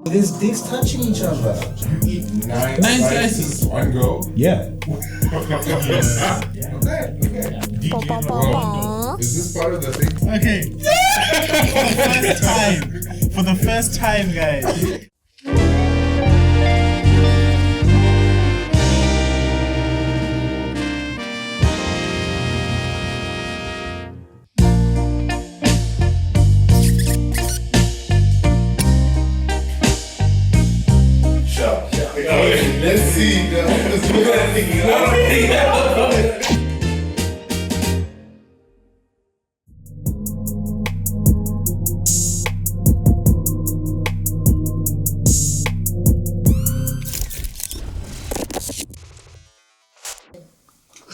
There's dicks touching each other. You eat nine slices, one go? Yeah. Okay. Is this part of the thing? Okay. For the first time, guys. Let's see.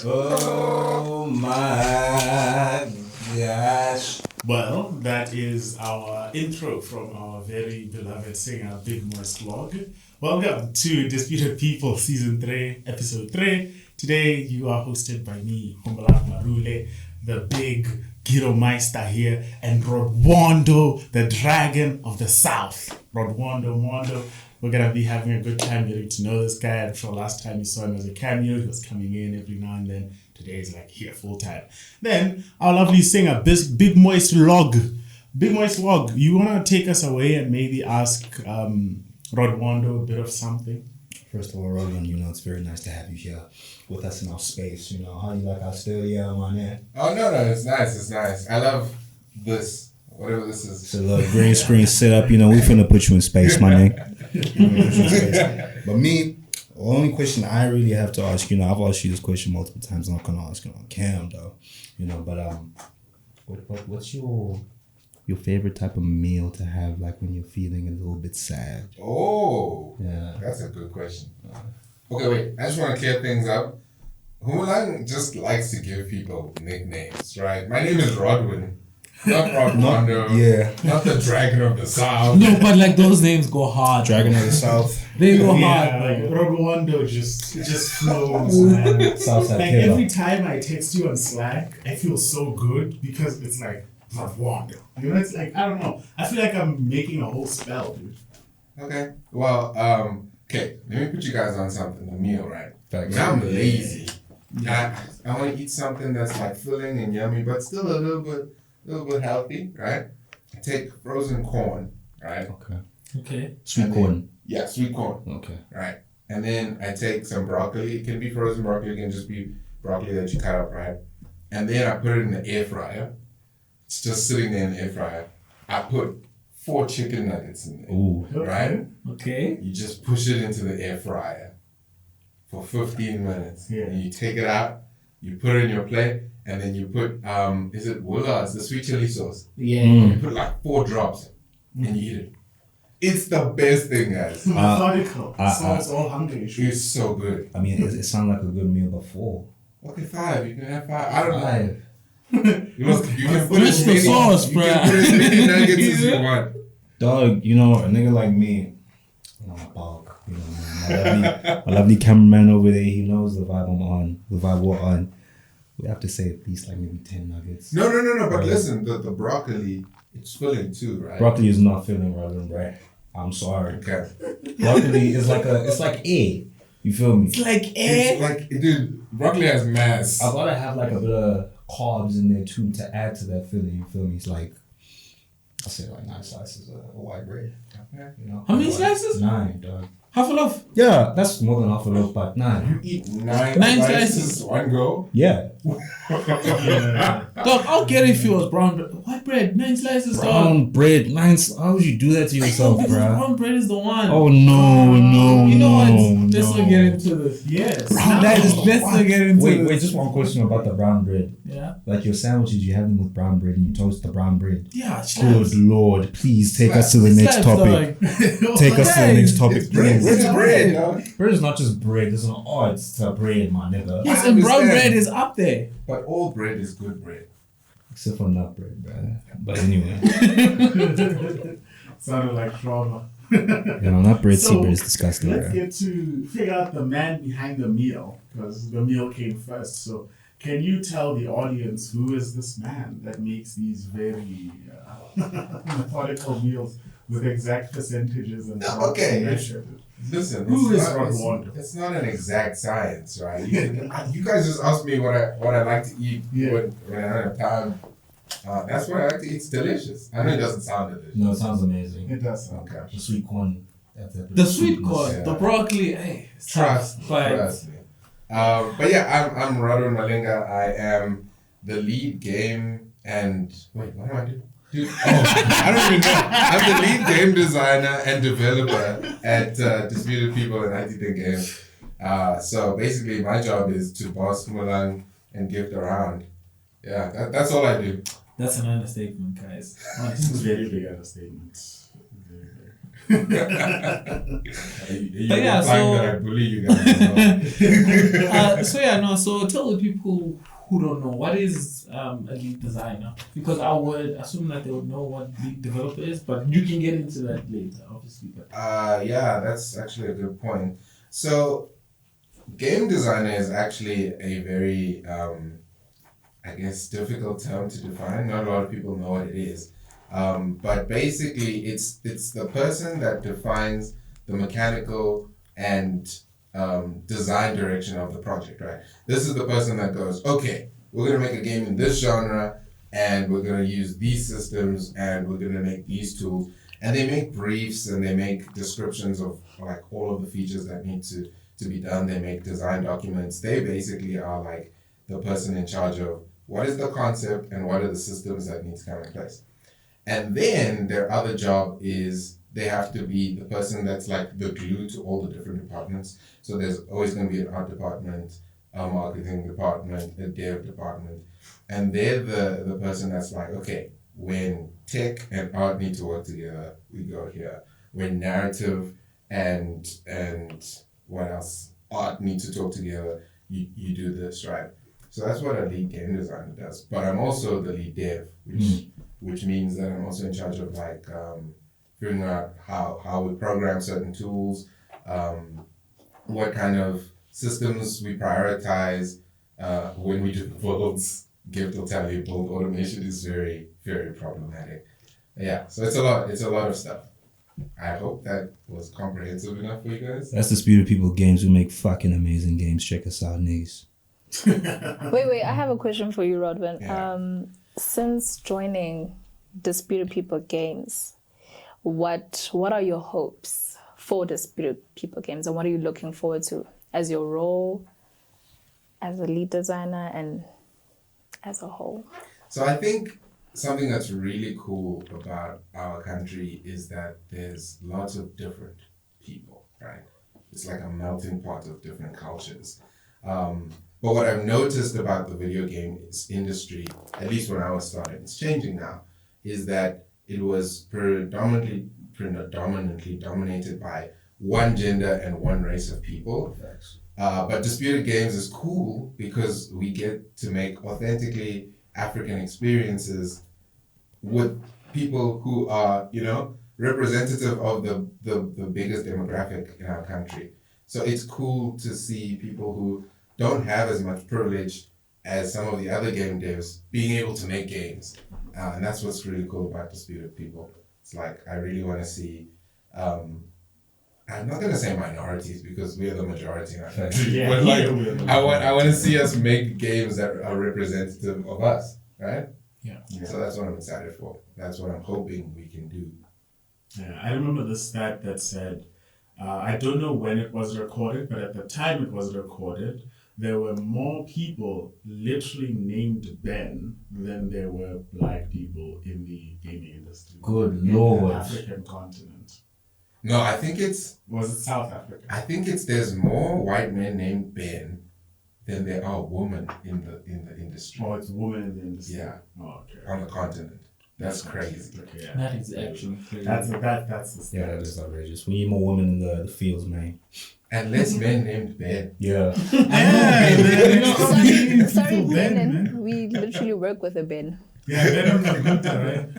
Oh my gosh. Well, that is our intro from our very beloved singer, Big Moist Vlog. Welcome to Disputed People Season 3, Episode 3. Today, you are hosted by me, Humbalak Marule, the big Giro Meister here, and Rodwando, the Dragon of the South. Rodwando. We're going to be having a good time getting to know this guy. I'm sure last time you saw him as a cameo, he was coming in every now and then. Today is like here full time. Then our lovely singer, Big Moist Vlog. Big Moist Vlog, you want to take us away and maybe ask Rodwando a bit of something? First of all, Rodwin, it's very nice to have you here with us in our space. How you like our studio, man? Oh, no, it's nice. I love this, whatever this is. It's a little green screen setup. We finna put you in space, my nigga. But me, the only question I really have to ask, I've asked you this question multiple times. I'm not gonna ask it on cam though, but what's your favorite type of meal to have, like when you're feeling a little bit sad? Oh, yeah, that's a good question. Okay, wait, I just want to clear things up. Humalang just likes to give people nicknames, right? My name is Rodwin. Not Rodwando. Not the Dragon of the South. No, but like those names go hard. Dragon of the South. They go hard. Like Rodwando just flows, man. Southside like killer. every time I text you on Slack, I feel so good because it's like Rodwando. It's like, I don't know. I feel like I'm making a whole spell, dude. Okay. Well, okay. Let me put you guys on something. A meal, right? Facts. I'm lazy. I want to eat something that's like filling and yummy, but still a little bit healthy, right? I take frozen corn, right? Okay. Sweet corn. Yeah, sweet corn. Okay. Right. And then I take some broccoli. It can be frozen broccoli. It can just be broccoli that you cut up, right? And then I put it in the air fryer. It's just sitting there in the air fryer. I put 4 chicken nuggets in there. Ooh. Right? Okay. You just push it into the air fryer for 15 minutes. Yeah. And you take it out, you put it in your plate, and then you put, is it Willa? It's the sweet chili sauce. Yeah. You put like 4 drops and you eat it. It's the best thing, guys. Methodical. Solves all hunger issues. It's so good. I mean, it sounds like a good meal, but 4. Okay, 5. You can have 5. I don't know. 5. You can put Just the sauce, you can put as many nuggets as you want. Dog, a nigga like me, I'm a bulk. My lovely cameraman over there, he knows the vibe I'm on, the vibe we're on. We have to say at least like maybe 10 nuggets. No. But listen, the broccoli, it's filling too, right? Broccoli is not filling, Robin, right? I'm sorry. Okay. Broccoli is it's like air. You feel me? It's like It's like, dude, broccoli has mass. I gotta have like a bit of carbs in there too to add to that filling. You feel me? It's like, I say like 9 slices of white bread. Okay. How many slices? 9, dog. Half a loaf. Yeah, that's more than half a loaf, but 9. You eat 9 slices. one go? Yeah. Dog, I'll get it if it was brown bread. White bread, 9 slices, dog. Brown bread, 9. How would you do that to yourself, Because bro? brown bread is the one. Oh no! You know what? Let's not get into this. Yes. Brown bread is let's not get into this. Wait, just one question about the brown bread. Yeah. Like your sandwiches, you have them with brown bread and you toast the brown bread. Yeah, Good Lord, please take us to the next topic. Take us to the next topic, It's bread. please. It's bread, dog. Bread is not just bread, there's an art to bread, my nigga. Yes, I and brown understand. bread is up there. But all bread is good bread. Except for nut bread, bro. But anyway. Sounded like trauma. Nut bread, So, sea bread is disgusting, Let's bro. get to figure out the man behind the meal, because the meal came first. So can you tell the audience who is this man that makes these very methodical meals with exact percentages and No, okay. measured. Listen, Who it's is not, Rodwin? it's not an exact science, right? You guys just asked me what I like to eat when I don't have time. That's what I like to eat. It's delicious. I know it doesn't sound delicious. No, it sounds amazing. It does sound Okay. The sweet corn. The sweet corn, Yeah. the broccoli, hey, it's Trust tough, but me. But yeah, I'm Rodwin Malinga. I am the lead game and wait, what am I doing? Dude, I don't even know. I'm the lead game designer and developer at Disputed People and IT Games. So basically, my job is to boss Mulan and gift around. Yeah, that's all I do. that's an understatement, guys. It's a Honestly. very big understatement. You But yeah, implying so- that I bully you guys as well. So tell the people who don't know, what is a lead designer? Because I would assume that they would know what lead developer is, but you can get into that later, obviously. But Yeah, that's actually a good point. So, game designer is actually a very, I guess, difficult term to define. Not a lot of people know what it is. But basically, it's the person that defines the mechanical and design direction of the project, right? This is the person that goes, okay, we're going to make a game in this genre, and we're going to use these systems, and we're going to make these tools. And they make briefs, and they make descriptions of like all of the features that need to be done. They make design documents. They basically are like the person in charge of what is the concept and what are the systems that need to come in place. And then their other job is they have to be the person that's like the glue to all the different departments. So there's always going to be an art department, a marketing department, a dev department. And they're the person that's like, okay, when tech and art need to work together, we go here. When narrative and what else? Art need to talk together, you do this, right? So that's what a lead game designer does. But I'm also the lead dev, which means that I'm also in charge of like figuring out how we program certain tools, what kind of systems we prioritize when we do builds. Gift will tell you build automation is very, very problematic. Yeah, so it's a lot of stuff. I hope that was comprehensive enough for you guys. That's Disputed People Games. We make fucking amazing games. Check us out, niggas. Wait, I have a question for you, Rodwin. Yeah. Since joining Disputed People Games, what are your hopes for Disputed People Games, and what are you looking forward to as your role as a lead designer and as a whole? So I think something that's really cool about our country is that there's lots of different people, right? It's like a melting pot of different cultures. But what I've noticed about the video games industry, at least when I was starting, it's changing now, is that it was predominantly dominated by one gender and one race of people. But Disputed Games is cool because we get to make authentically African experiences with people who are, representative of the biggest demographic in our country. So it's cool to see people who don't have as much privilege as some of the other game devs being able to make games. And that's what's really cool about Disputed People. It's like, I really want to see, I'm not going to say minorities because we are the majority in our country, Yeah, but like, yeah. I want to see us make games that are representative of us, right? Yeah. So that's what I'm excited for. That's what I'm hoping we can do. Yeah, I remember the stat that said, I don't know when it was recorded, but at the time it was recorded, there were more people literally named Ben than there were black people in the gaming industry. Good in Lord. the African continent. No, I think Was it South Africa? there's more white men named Ben than there are women in the industry. Oh, it's women in the industry. Yeah. Oh, okay. On the continent. That's crazy. Okay, yeah. that is actually crazy. That's the stat. Yeah, that is outrageous. We need more women in the fields, man. And less men named Ben. Yeah. Sorry, Ben. We literally work with a Ben. Yeah, Ben on the computer, right?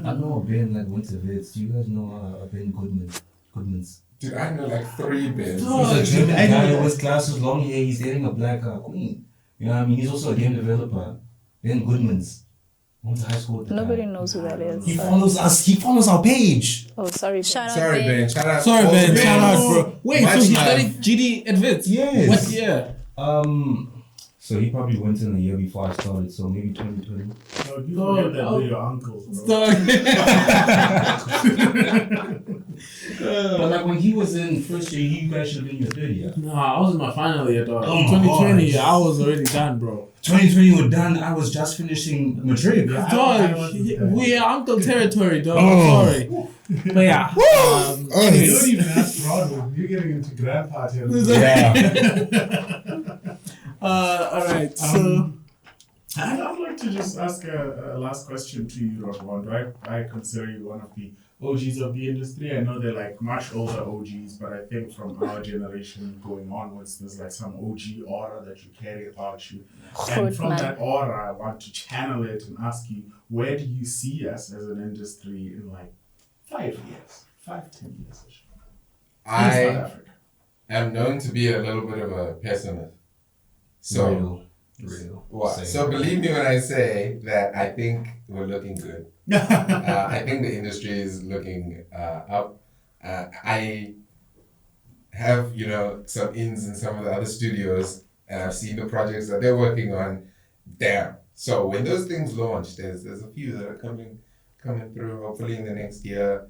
I know a Ben like went to Vids. Do you guys know a Ben Goodmans? Dude, I know like 3 Bens. Oh, He's a German I guy know. with glasses, long hair. He's dating a black queen. You know what I mean? He's also a game developer. Ben Goodmans. I went to high school with the Nobody guy. knows who that is. He follows us. He follows our page. Oh, sorry. Shout out, Sorry, Ben. Ben. Shout out. Sorry, all Ben. the Shout out, Bens. bro. Wait, Much so he love. studied GD Advanced? Yes. What year? So he probably went in the year before I started, so maybe 2020. No, you forget that we're your uncles, bro. But like when he was in first year, you guys should have been in your third year. No, I was in my final year, dog. Oh In my 2020, gosh. I was already done, bro. 2020 were done. I was just finishing Madrid. I Dog, wasn't there. we are uncle territory, dog. Oh. I'm sorry. But yeah. You anyways. don't even ask Rodwin. You're getting into grandpa territory. Yeah. Alright, so. I'd like to just ask a last question to you, Rodwin. I consider you one of the OGs of the industry. I know they're like much older OGs, but I think from our generation going onwards, there's like some OG aura that you carry about you. And from that aura, I want to channel it and ask you, where do you see us as an industry in like 5 years, 10 years? In South I Africa. am known to be a little bit of a pessimist. So, Real. what? Same. So believe me when I say that I think we're looking good. I think the industry is looking up. I have, some ins in some of the other studios, and I've seen the projects that they're working on. Damn. So when those things launch, there's a few that are coming through. Hopefully in the next year,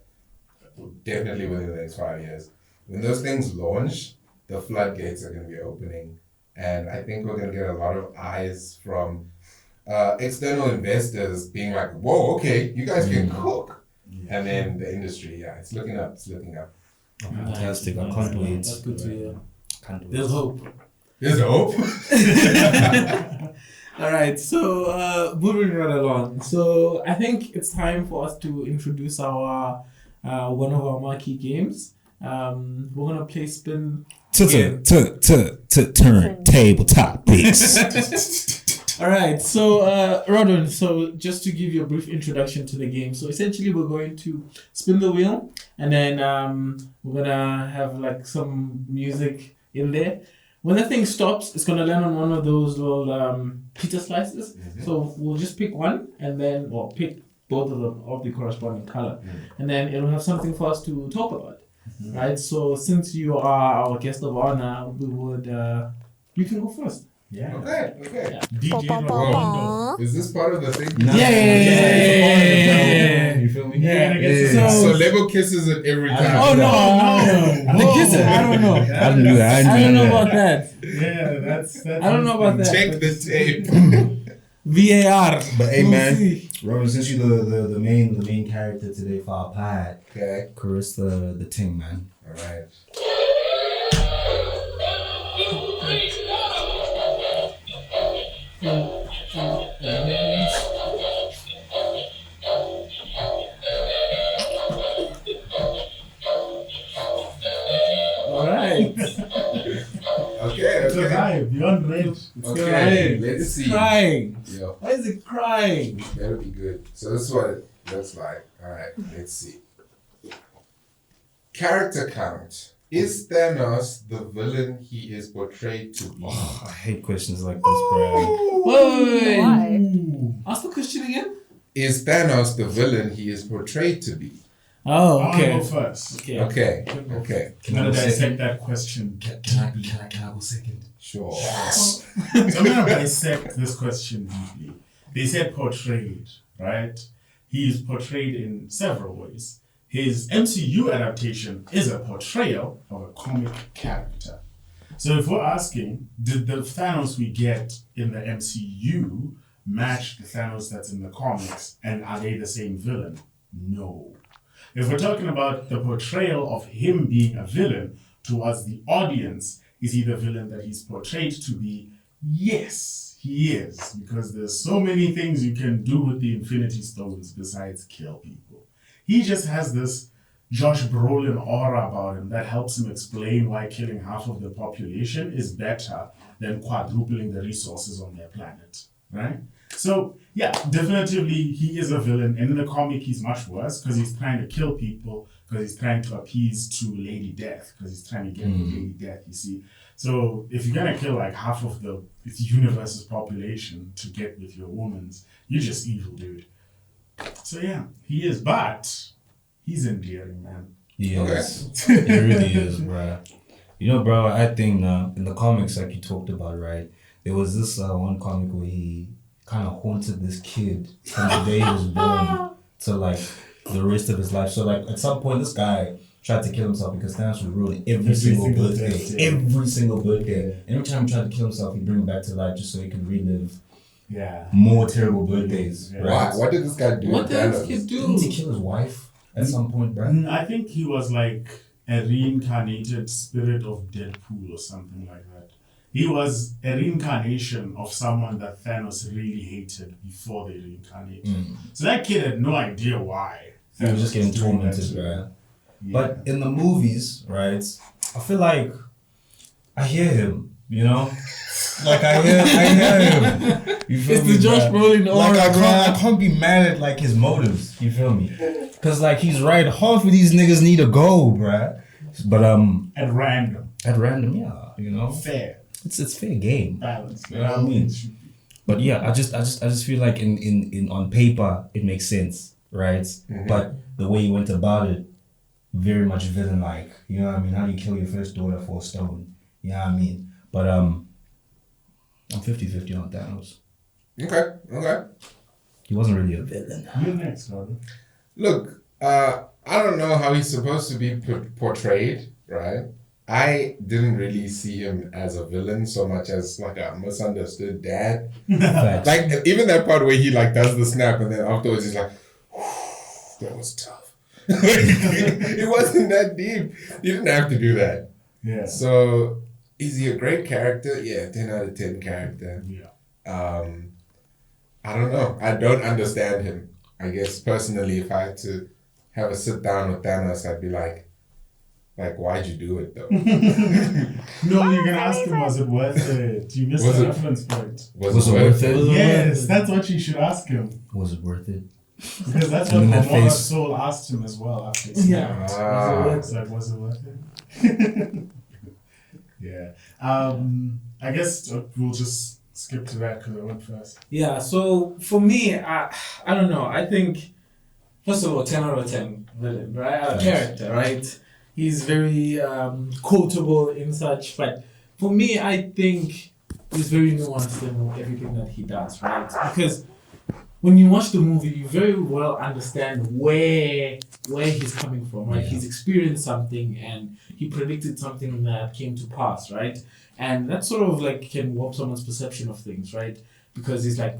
definitely within the next 5 years. When those things launch, the floodgates are going to be opening, and I think we're going to get a lot of eyes from external investors being like, whoa, okay, you guys can cook. And then the industry, it's looking up. Oh, fantastic. I can't wait. That's good to hear. Can't wait. There's hope. There's hope. Alright, so moving right along. So I think it's time for us to introduce our one of our marquee games. We're gonna play spin. Turntable topics. Alright, so Rodwin, so just to give you a brief introduction to the game. So essentially we're going to spin the wheel and then we're gonna have like some music in there. When the thing stops, it's gonna land on one of those little pizza slices. Mm-hmm. So we'll just pick one and then pick both of them of the corresponding color. And then it'll have something for us to talk about. Right? So since you are our guest of honor, we would you can go first. Yeah. Okay. DJ Rodwin. Is this part of the thing? Yeah. You feel me? Yeah. So Lego kisses it every time. Oh no! The kisses, I don't know. I don't do that. I don't know about that. Yeah, that's I don't know about that. Check the tape. VAR. But hey, We'll man, see. Robin, since you're the main character today for our pod, Okay. caress the ting, man. All right. Alright. Okay. It's alive, beyond range. Okay. Let's see. Crying. Yo, Why is it crying? better be good. So this is what it looks like. All right. Let's see. Character count. Is Thanos the villain he is portrayed to be? Oh, I hate questions like this, bro. Wait. Why? Ask the question again. Is Thanos the villain he is portrayed to be? Oh, I'll okay. go first. Okay. Okay. I'm gonna dissect that question. Can I go second? Sure. So I'm gonna dissect this question deeply. They said portrayed, right? He is portrayed in several ways. His MCU adaptation is a portrayal of a comic character. So if we're asking, did the Thanos we get in the MCU match the Thanos that's in the comics, and are they the same villain? No. If we're talking about the portrayal of him being a villain towards the audience, is he the villain that he's portrayed to be? Yes, he is, because there's so many things you can do with the Infinity Stones besides kill people. He just has this Josh Brolin aura about him that helps him explain why killing half of the population is better than quadrupling the resources on their planet, right? So, yeah, definitively he is a villain. And in the comic, he's much worse because he's trying to kill people because he's trying to appease to Lady Death, because he's trying to get with Lady Death, you see. So if you're gonna kill like half of the universe's population to get with your woman's, you're just evil, dude. So yeah, he is, but he's endearing, man. He is. He really is, bro. You know, bro, I think in the comics, like you talked about, right? There was this one comic where he kind of haunted this kid from the day he was born to like the rest of his life. So like at some point, this guy tried to kill himself because Thanos would ruin every single birthday. Every single birthday. Every time he tried to kill himself, he'd bring him back to life just so he could relive more terrible birthdays. Right? What did this guy do? What did this kid do? Didn't he kill his wife at some point, bro? I think he was like a reincarnated spirit of Deadpool or something like that. He was a reincarnation of someone that Thanos really hated before they reincarnated. So that kid had no idea why. He was just getting tormented, right? But in the movies, right, I feel like I hear him, you know? Like I hear him. You feel It's me, the Josh Brolin aura, like I can't be mad at like his motives, you feel me? Cause like he's right, half of these niggas need to go, bruh. But At random. Yeah, you know? Fair. It's fair game. Balance. You know what I mean? But yeah, I just feel like in on paper it makes sense, right? But the way he went about it, very much villain like. You know what I mean? How do you kill your first daughter for a stone? You know what I mean? But I'm 50-50 on Thanos. Okay. He wasn't really a villain. You're next, Robert. Look, I don't know how he's supposed to be portrayed, right? I didn't really see him as a villain so much as like a misunderstood dad. Facts. Like even that part where he like does the snap and then afterwards he's like, that was tough. It wasn't that deep. You didn't have to do that. Yeah. So is he a great character? Yeah, 10 out of 10 character. Yeah. I don't know. I don't understand him. I guess personally, if I had to have a sit down with Thanos, I'd be like, why'd you do it though? No, you're gonna ask him, was it worth it? You missed the reference point. Was it worth it? Yes, that's what you should ask him. Was it worth it? Because that's what Momora's soul asked him as well after he Yeah. was it worth it? Yeah. I guess we'll just skip to that because I went first. Yeah, so for me, I don't know. I think, first of all, 10 out of 10 villain, right? Character, right? He's very quotable in such, but for me, I think he's very nuanced in everything that he does, right? Because when you watch the movie, you very well understand where he's coming from, right? He's experienced something and he predicted something that came to pass, right? And that sort of like can warp someone's perception of things, right? Because he's like,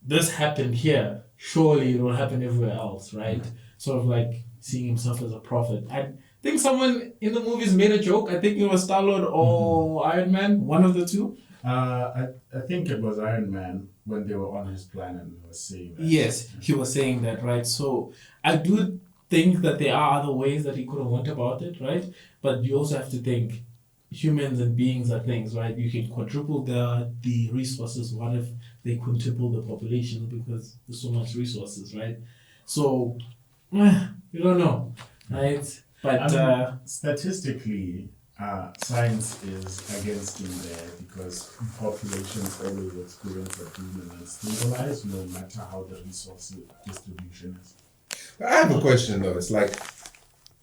this happened here, surely it will happen everywhere else, right? Sort of like seeing himself as a prophet. I think someone in the movies made a joke. I think it was Star-Lord or Iron Man, one of the two. I think it was Iron Man when they were on his planet and he was saying that. Yes, he was saying that, right? So I do think that there are other ways that he could have went about it, right? But you also have to think humans and beings are things, right? You can quadruple the resources. What if they quintuple the population because there's so much resources, right? So you don't know, right? But statistically, science is against him there because populations always experience a boom and stabilize no matter how the resource distribution is. I have a question though. It's like,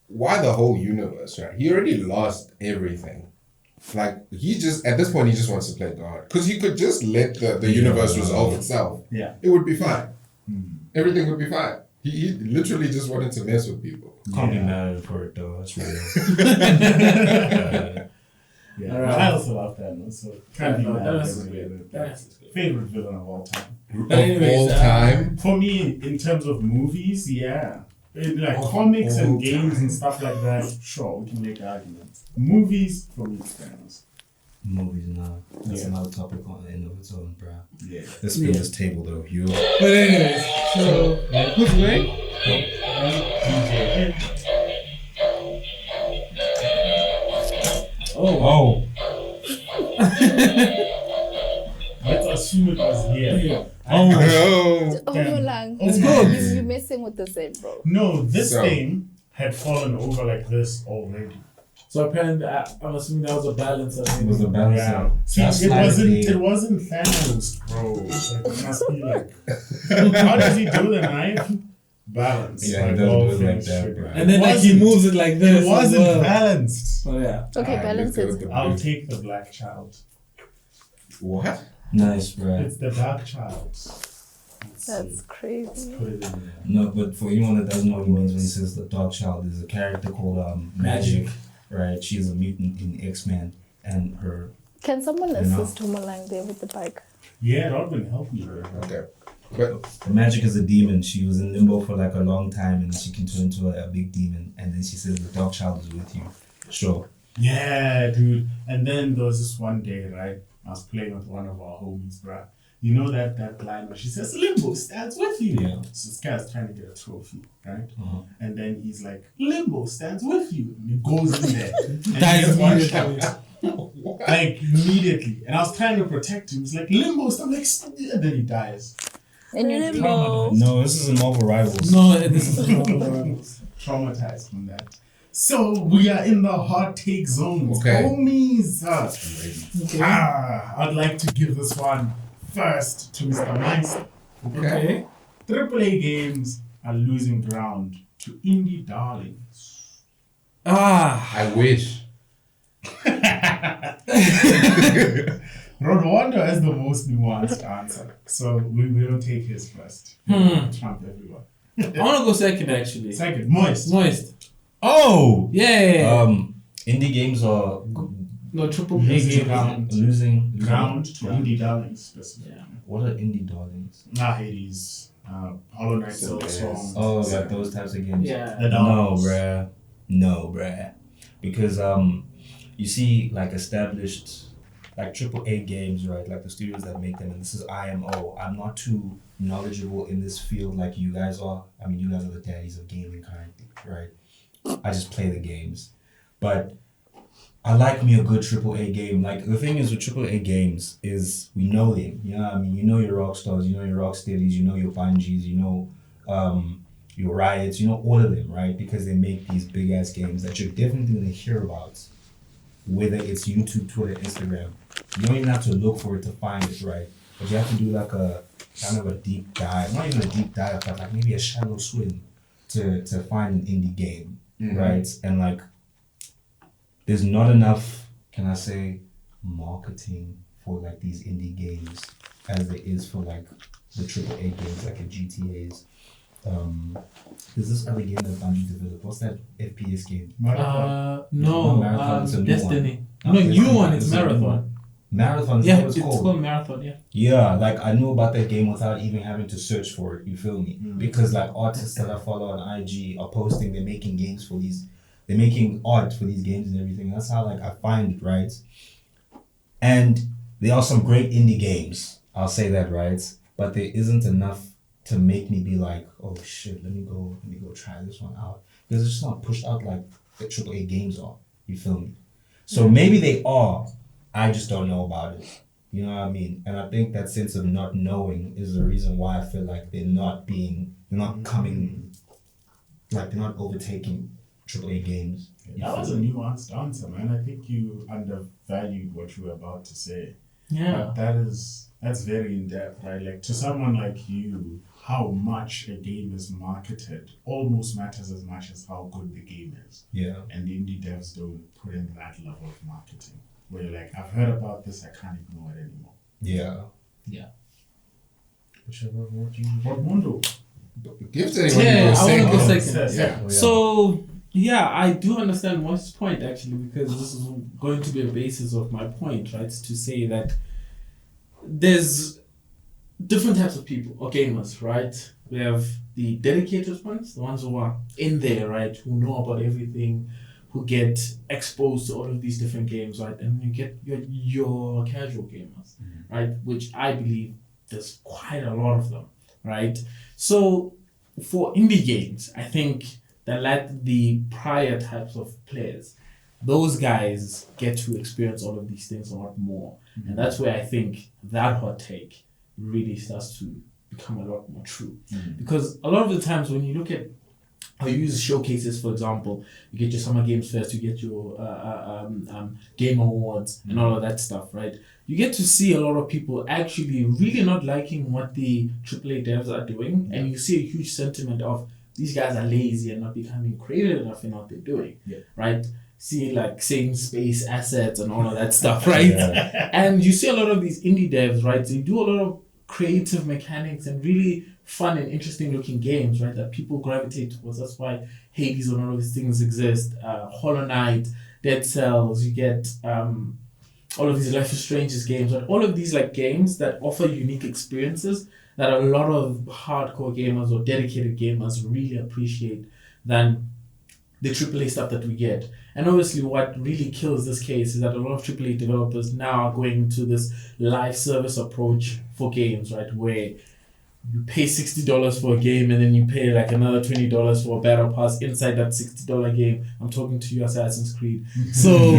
why the whole universe, right? He already lost everything. Like, he just, at this point, he just wants to play God. Because he could just let the universe resolve itself. Yeah. It would be fine. Everything would be fine. He literally just wanted to mess with people. Can't be mad for it though, that's real. Yeah, right. I also love Thanos, so can't be mad. That's favorite villain of all time. All time? For me, in terms of movies, yeah. Like comics and games and stuff like that, sure, we can make arguments. Movies, for me, it's Thanos. Movies, no. That's another topic on the end of its own, bro. Yeah. Let's spin this table though, you. But anyways, so who's winning? Oh. Let's assume it was here. Yeah. Oh. Hold on. It's good. You're messing with the set, bro. No, this So- thing had fallen over like this already. So apparently, I'm assuming that was a balance. It was a balance. Yeah. See, That's it wasn't Thanos, bro. Like, it must be like, how does he do the knife? Balance. Yeah, he like doesn't all do it like things that, should be. bro. And then like he moves it like this. It wasn't as well. balanced. Oh yeah. Okay, balance let's is. go with the I'll blue. take the black child. What? Nice, bro. It's the dark child. That's crazy. Put it in there. No, but for anyone that doesn't know what he means when he says the dog child, there's a character called Magic, right? She's a mutant in X-Men, and her. Can someone know. assist Homelang there with the bike? Yeah, Rodwin, help me. Bro. Okay. But The Magic is a demon. She was in limbo for like a long time, and she can turn into a big demon. And then she says the dog child is with you. Sure. Yeah, dude. And then there was this one day, right? I was playing with one of our homies, bruh. You know that line where she says, Limbo stands with you. Yeah. So this guy's trying to get a trophy, right? Uh-huh. And then he's like, Limbo stands with you. And he goes in there. And he Dies gets one immediately. shot. Like, immediately. And I was trying to protect him. He's like, Limbo, I'm like, and then he dies. In your limbo. No, this is a Marvel Rivals. No, this is not Traumatized from that. So we are in the hot take zones. Okay. Homies. Okay. I'd like to give this one first to Mr. Meister. Okay. AAA games are losing ground to indie darlings. Ah. I wish. Rodwin has the most nuanced answer, so we will take his first. Trump everyone. I want to go second actually. Second, Moist. Moist. Oh! Yeah. Indie games are No, triple Losing A. ground. losing Ground to indie darlings specifically. Yeah. What are indie darlings? Hades, Hollow Knight, Silver Song. Oh, like those types of games. Yeah. The No, Dawns. bruh. No, bruh. Because you see like established like AAA games, right? Like the studios that make them, and this is IMO. I'm not too knowledgeable in this field like you guys are. I mean, you guys are the daddies of gaming currently, right? I just play the games. But I like me a good AAA game. Like the thing is with AAA games is we know them. You know what I mean? You know your Rockstars, you know your Rocksteadies, you know your Bungies, you know your Riots, you know all of them, right? Because they make these big ass games that you're definitely gonna hear about. Whether it's YouTube, Twitter, Instagram. You don't even have to look for it to find it, right? But you have to do like a kind of a deep dive, not even a deep dive, but like maybe a shallow swim to find an indie game, right? And like there's not enough, can I say, marketing for like these indie games as there is for like the AAA games like the GTAs. There's this other game that Bungie developed. What's that FPS game? Marathon. No, Marathon, it's a new Destiny. one. No, Destiny, new one. It's it's a new Marathon. one. Marathon is Yeah, what it's it's called. called Marathon. Yeah. Yeah, like I knew about that game without even having to search for it. You feel me? Because like artists that I follow on IG are posting, they're making games for these, they're making art for these games and everything. That's how like I find it, right? And there are some great indie games. I'll say that, right? But there isn't enough to make me be like, oh shit, let me go try this one out. Because it's just not pushed out like the AAA games are. You feel me? So maybe they are. I just don't know about it. You know what I mean? And I think that sense of not knowing is the reason why I feel like they're not coming, like they're not overtaking AAA games. That was a nuanced answer, man. I think you undervalued what you were about to say. Yeah. But that's very in depth, right? Like to someone like you, how much a game is marketed almost matters as much as how good the game is. Yeah. And the indie devs don't put in that level of marketing. Where you're like, I've heard about this, I can't ignore it anymore. Yeah. Yeah. Whichever word you What Mundo? Give to anyone Yeah, who I was want saying to go it. second. Yeah. So yeah, I do understand Moist's point actually, because this is going to be a basis of my point, right? To say that there's different types of people or gamers, right? We have the dedicated ones, the ones who are in there, right? Who know about everything, who get exposed to all of these different games, right? And you get your casual gamers, right? Which I believe there's quite a lot of them, right? So for indie games, I think that like the prior types of players, those guys get to experience all of these things a lot more. And that's where I think that hot take really starts to become a lot more true. Because a lot of the times when you look at I'll use showcases, for example. You get your Summer Games Fest, you get your Game Awards and all of that stuff, right? You get to see a lot of people actually really not liking what the AAA devs are doing, and you see a huge sentiment of these guys are lazy and not becoming creative enough in what they're doing, right? See, like, saving space assets and all of that stuff, right? And you see a lot of these indie devs, right? They do a lot of creative mechanics and really fun and interesting looking games, right? That people gravitate towards. That's why Hades and all of these things exist. Hollow Knight, Dead Cells, you get all of these Life is Strange's games, right? All of these like games that offer unique experiences that a lot of hardcore gamers or dedicated gamers really appreciate than the AAA stuff that we get. And obviously what really kills this case is that a lot of AAA developers now are going to this live service approach for games, right? Where you pay $60 for a game and then you pay like another $20 for a battle pass inside that $60 game. I'm talking to you, Assassin's Creed. So,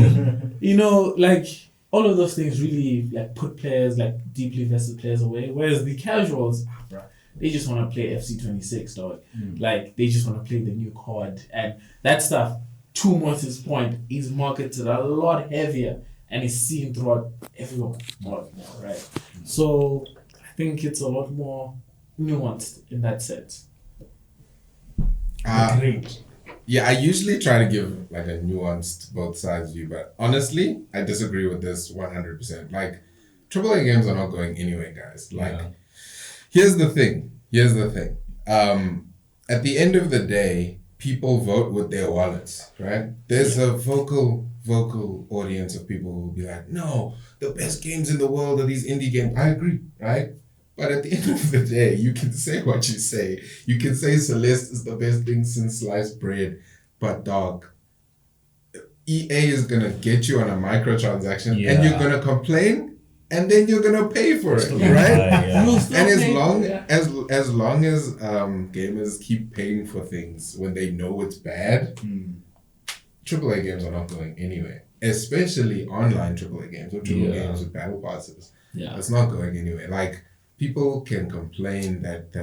you know, like all of those things really like put players, like deeply invested players away. Whereas the casuals, they just want to play FC26, dog. Like they just want to play the new COD. And that stuff, to Moses' point, is marketed a lot heavier and is seen throughout everyone more, right? So I think it's a lot more nuanced in that sense. Great. Yeah, I usually try to give like a nuanced both sides view, but honestly, I disagree with this 100%. Like, AAA games are not going anywhere, guys. Like, here's the thing. At the end of the day, people vote with their wallets, right? There's a vocal audience of people who will be like, no, the best games in the world are these indie games. I agree, right? But at the end of the day, you can say what you say. You can say Celeste is the best thing since sliced bread. But dog, EA is going to get you on a microtransaction and you're going to complain and then you're going to pay for it, right? And as long as gamers keep paying for things when they know it's bad, AAA games are not going anywhere. Especially online AAA games or AAA games with battle passes. It's not going anywhere. Like, people can complain that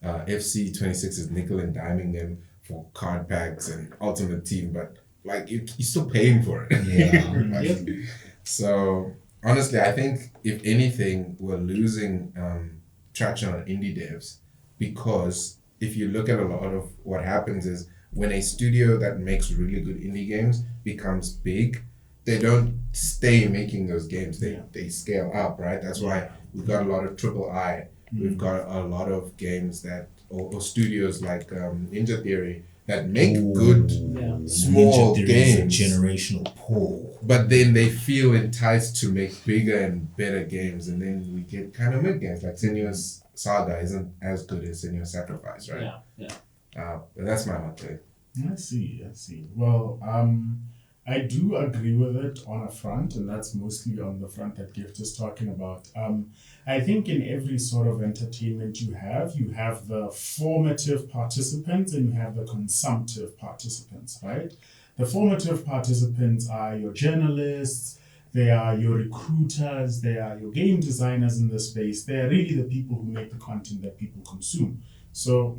FC26 is nickel and diming them for card packs and Ultimate Team, but like you're still paying for it. So honestly, I think if anything, we're losing traction on indie devs, because if you look at a lot of what happens is when a studio that makes really good indie games becomes big, they don't stay making those games. They scale up, right? That's why we've got a lot of III. We've got a lot of games that, or studios like Ninja Theory that make good small games. Is a generational pull. But then they feel enticed to make bigger and better games, and then we get kind of mid games. Like Senua's Saga isn't as good as Senua's Sacrifice, right? But that's my hot take. I see. Well, I do agree with it on a front, and that's mostly on the front that Gift is talking about. I think in every sort of entertainment you have the formative participants and you have the consumptive participants, right? The formative participants are your journalists, they are your recruiters, they are your game designers in the space. They are really the people who make the content that people consume. So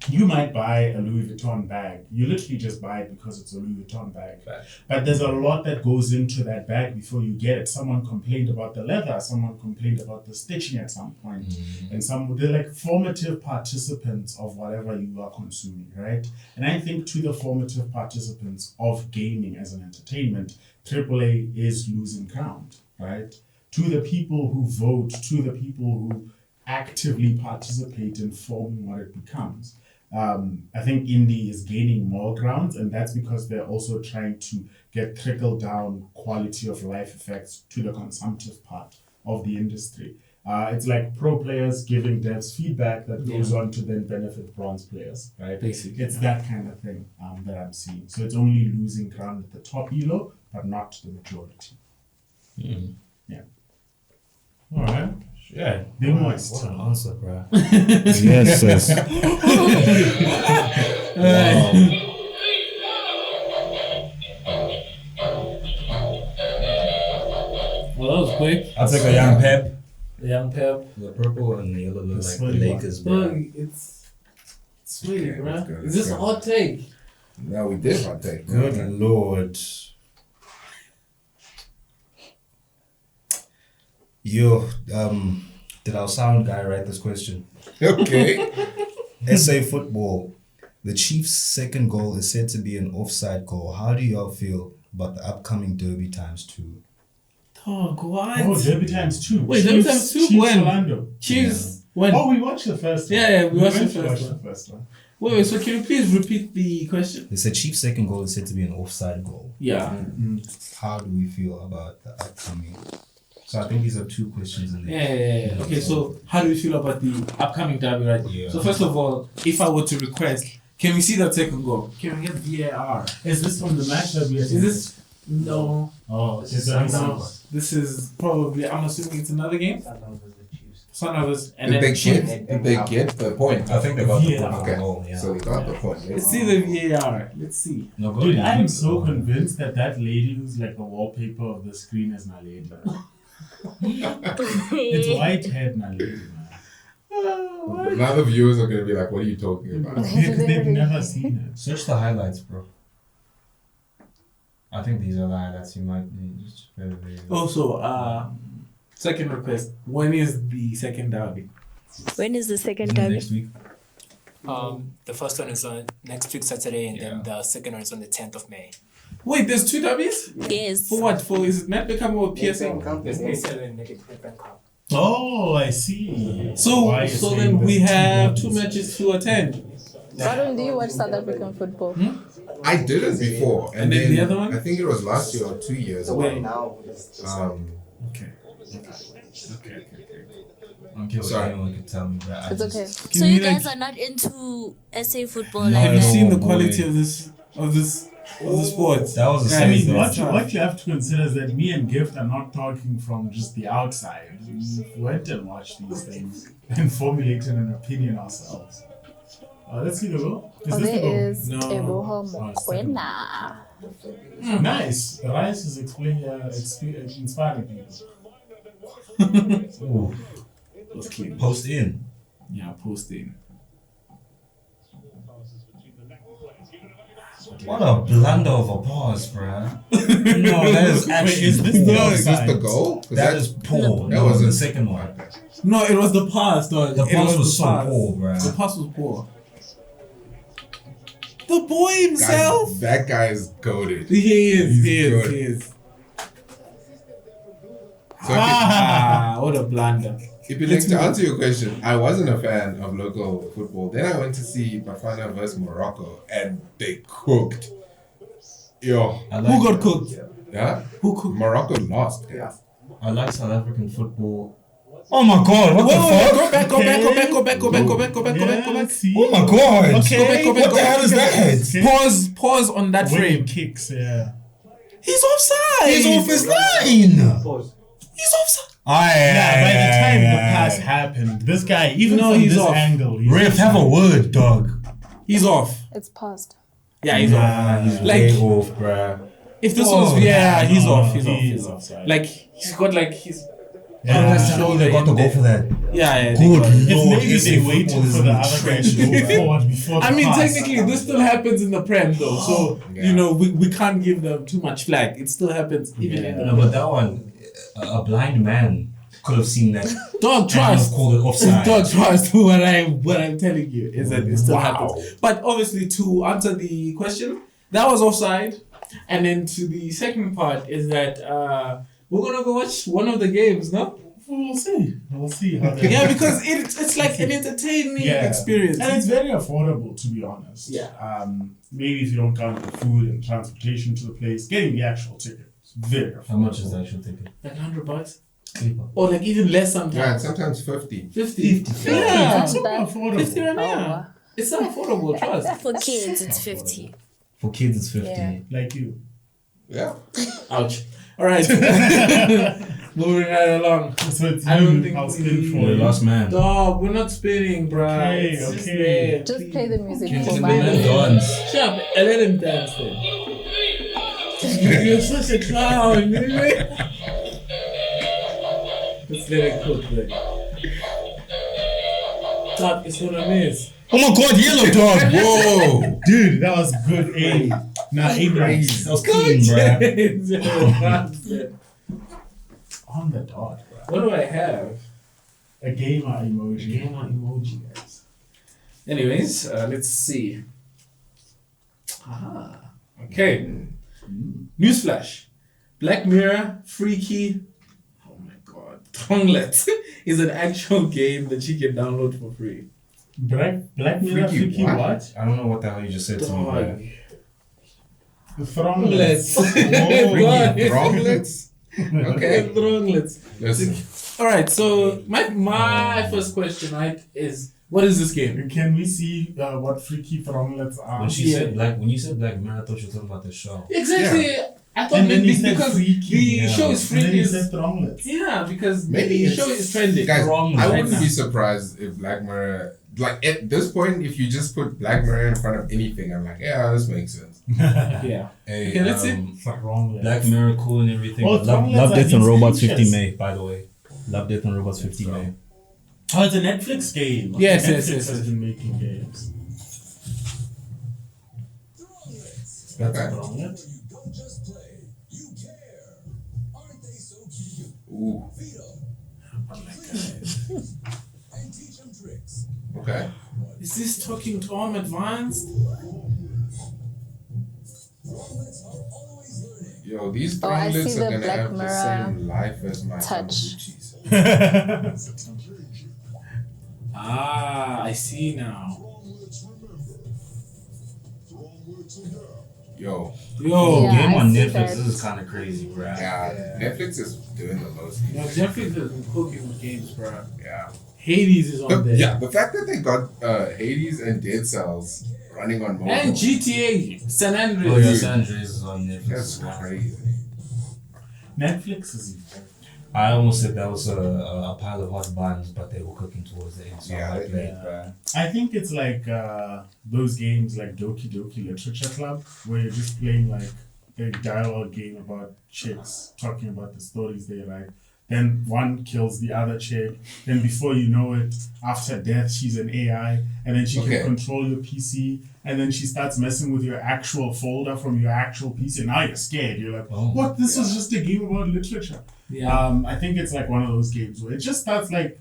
you might buy a Louis Vuitton bag. You literally just buy it because it's a Louis Vuitton bag. But there's a lot that goes into that bag before you get it. Someone complained about the leather. Someone complained about the stitching at some point. And they're like formative participants of whatever you are consuming, right? And I think to the formative participants of gaming as an entertainment, AAA is losing ground, right? To the people who vote, to the people who actively participate in forming what it becomes. I think indie is gaining more ground, and that's because they're also trying to get trickle down quality of life effects to the consumptive part of the industry. It's like pro players giving devs feedback that goes on to then benefit bronze players, right? Basically, it's that kind of thing that I'm seeing. So it's only losing ground at the top elo, but not the majority. All right. Yeah, Be moist. What an answer, bro. Yes, sis. Wow. Well, that was quick. I'll take a young Pep. The young Pep. The purple and the yellow look like the funny Lakers, bro. It's Sweet, Okay, bro. let's go, Is let's this a go. hot take? No, we did hot take. Good lord. Yo, did our sound guy write this question? Okay. SA football. The Chiefs' second goal is said to be an offside goal. How do y'all feel about the upcoming Derby ×2? Dog, what? Oh, Derby times 2. Wait, Derby times 2? Chiefs When? Orlando. Chiefs. When? Oh, we watched the first one. Yeah, we watched went the to first watch one. the first one. Wait, so can you please repeat the question? They said Chiefs' second goal is said to be an offside goal. Yeah. How do we feel about the upcoming? So I think these are 2 questions in there. Yeah. Okay, so how do you feel about the upcoming derby, right? Yeah. So first of all, if I were to request, can we see that second goal? Can we get VAR? Is this from the match that we are Is this? No. Oh, it's No. This is probably, I'm assuming it's another game. Sunrise and Did then they Chiefs. get the point? I think they got the Yeah. point. Okay. Oh, yeah. So we got the point. Yeah. Let's see the VAR. Let's see. No, go Dude, ahead. I'm so convinced that lady who's like the wallpaper of the screen is my lady. It's white haired my lady, man. Now the viewers are gonna be like, "What are you talking about?" Because they've never seen it. Search the highlights, bro. I think these are the highlights you might need. Just very. Also, second request. When is the second derby? When is the second Isn't it derby? next week? The first one is on next week Saturday, and then the second one is on the 10th of May. Wait, there's 2 derbies? Yes. For what? For is it Matt Beckham or PSA? There's A7 Nedbank Cup. Oh, I see. So Why you're so saying then we there's have 2 derbies. matches to attend. Rodwin, do you watch South African football? I did it before, And then the other one? I think it was last year or 2 years ago. Wait. Okay. Okay, well, Sorry. anyone can tell me that. It's okay. Can So we, you like- guys are not into SA football No, like Have you that? seen the boy. quality of the sport? That was a I mean, serious what you have to consider is that me and Gift are not talking from just the outside. We went and watched these things and formulated an opinion ourselves. Let's see the goal. Is this the There goal? is No. Teboho Oh, it's second. Mokoena. Nice. Rice is inspiring people. Ooh, Was clean. post in. Yeah, posting. What a blunder of a pause, bruh. No, that is actually. is this the poor. Is this the goal? 'Cause That is poor. That No, was the a- second one. No, it was the pass, dog. The It pass was the so pass. poor, bruh. The pass was poor. The boy himself. Guys, that guy is goated. He is. He's He is. good. He is. So What a blunder. if you like to answer your question, I wasn't a fan of local football. Then I went to see Bafana versus Morocco, and they cooked. Yo, I Who got cooked? yeah, Who cooked? Morocco lost. Guys. I like South African football. Oh my god, what the fuck? Go back, go back, go back, go back, go back, go back, go back, go back, go back. See? Oh my god. Okay. Go back, What the hell is that? Pause on that When frame. he kicks, yeah. He's offside. He's off his line. He's offside. Yeah, by the time the pass happened, this guy, even No, from he's this off. angle, he's Ref, have a word, dog. He's off. It's paused. Yeah, he's off. He's Like- way off, bruh. If this Oh, was, yeah, he's no, off. He's he off. is He's off. offside. Like he's got like his. Yeah. Shoulder they got to go for that. Yeah. Good they got it. It's lord, maybe this they is waited football for is the in other guy trench, to go bruh. forward before the I mean, pass. technically, this still happens in the Prem, though. So Yeah. you know, we can't give them too much flack. It still happens even in the No, but that one, a blind man could have seen that. dog And trust. called it offside. Dog trust. What I'm telling you is that it still happens. But obviously, to answer the question, that was offside. And then to the second part is that we're gonna go watch one of the games, no? We'll see. We'll see how they Yeah, because it's like an entertaining experience. And it's very affordable, to be honest. Yeah. Maybe if you don't count the food and transportation to the place, getting the actual ticket. It's very affordable. How much is the actual ticket? Like $100, or like even less Yeah, sometimes. sometimes 50. 50. Yeah, Yeah, it's super affordable. 50 right now. It's not affordable. Trust. For kids, it's 50. For kids, it's 50. Yeah. Like you. Yeah. Ouch. All right. Moving right along. So it's I don't you, think I'll we- spin for You're the you. last man. Dog, we're not spinning, bruh. Okay, It's just okay. there, Just please. play the music for Gentlemen and Bye. dons. Shut up and let him dance then. You're such a clown, anyway. Let's let it cook then. Stop, it's gonna miss. Oh my god, yellow dog. Whoa. Dude, that was good aim. Nah, aim nice. That was clean, bruh. On the dot, bro. What do I have? A gamer emoji. Gamer emoji, guys. Anyways, let's see. Aha. Okay. Newsflash. Black Mirror, Freaky. Oh my god. Tonglet is an actual game that you can download for free. Black Mirror Freaky Freaky what? what? I don't know what the hell you just said to me, bruh. Thronglets. Freaky Thronglets? Okay. Thronglets. Listen. All right. So my first question, right, is what is this game? Can we see what Freaky Thronglets are? When you said Black Mirror, I thought you were talking about the show. Exactly. I thought And then maybe he said because freaky, the show is And then freaky. he said Thronglets. Yeah, because Maybe the it's- show is trending. Guys, Wrong I right wouldn't now. be surprised if Black Mirror, like at this point, if you just put Black Mirror in front of anything, I'm like, yeah, this makes sense. Yeah. Hey, Okay, let's see. Thronglets. Black Mirror, cool and everything. Oh, Love Thronglets are Death and these Robots creatures. 50 May, by the way. Love Death and Robots 50 May. Oh, it's a Netflix game. Yes, Netflix yes, yes, has yes. been making games. Okay. Thronglets? Ooh. Okay. Is this Talking Tom Advanced? Yo, these Oh, I Thronglets see are the gonna Black have the Mirror same life as my touch. Tamagotchis. Ah, I see now. Yo, Yo, Yeah, Game I on see Netflix, that. this is kind of crazy, bruh. yeah, Netflix is doing the most. yo, Netflix has been cooking with games, bro. Yeah. Hades is on there. Yeah, the fact that they got Hades and Dead Cells running on mobile. And GTA San Andreas. Oh, yeah, San Andreas is on Netflix. That's as well. crazy. Netflix is. I almost said that was a pile of hot buns, but they were cooking towards the end. So Yeah, I might play it, yeah. bruh. I think it's like those games like Doki Literature Club, where you're just playing like a dialogue game about chicks talking about the stories they write. Then one kills the other chick. Then before you know it, after death, she's an AI, and then she Okay. can control your PC. And then she starts messing with your actual folder from your actual PC. And now you're scared. You're like, Oh. what? This was just a game about literature. Yeah. I think it's like one of those games where it just starts like,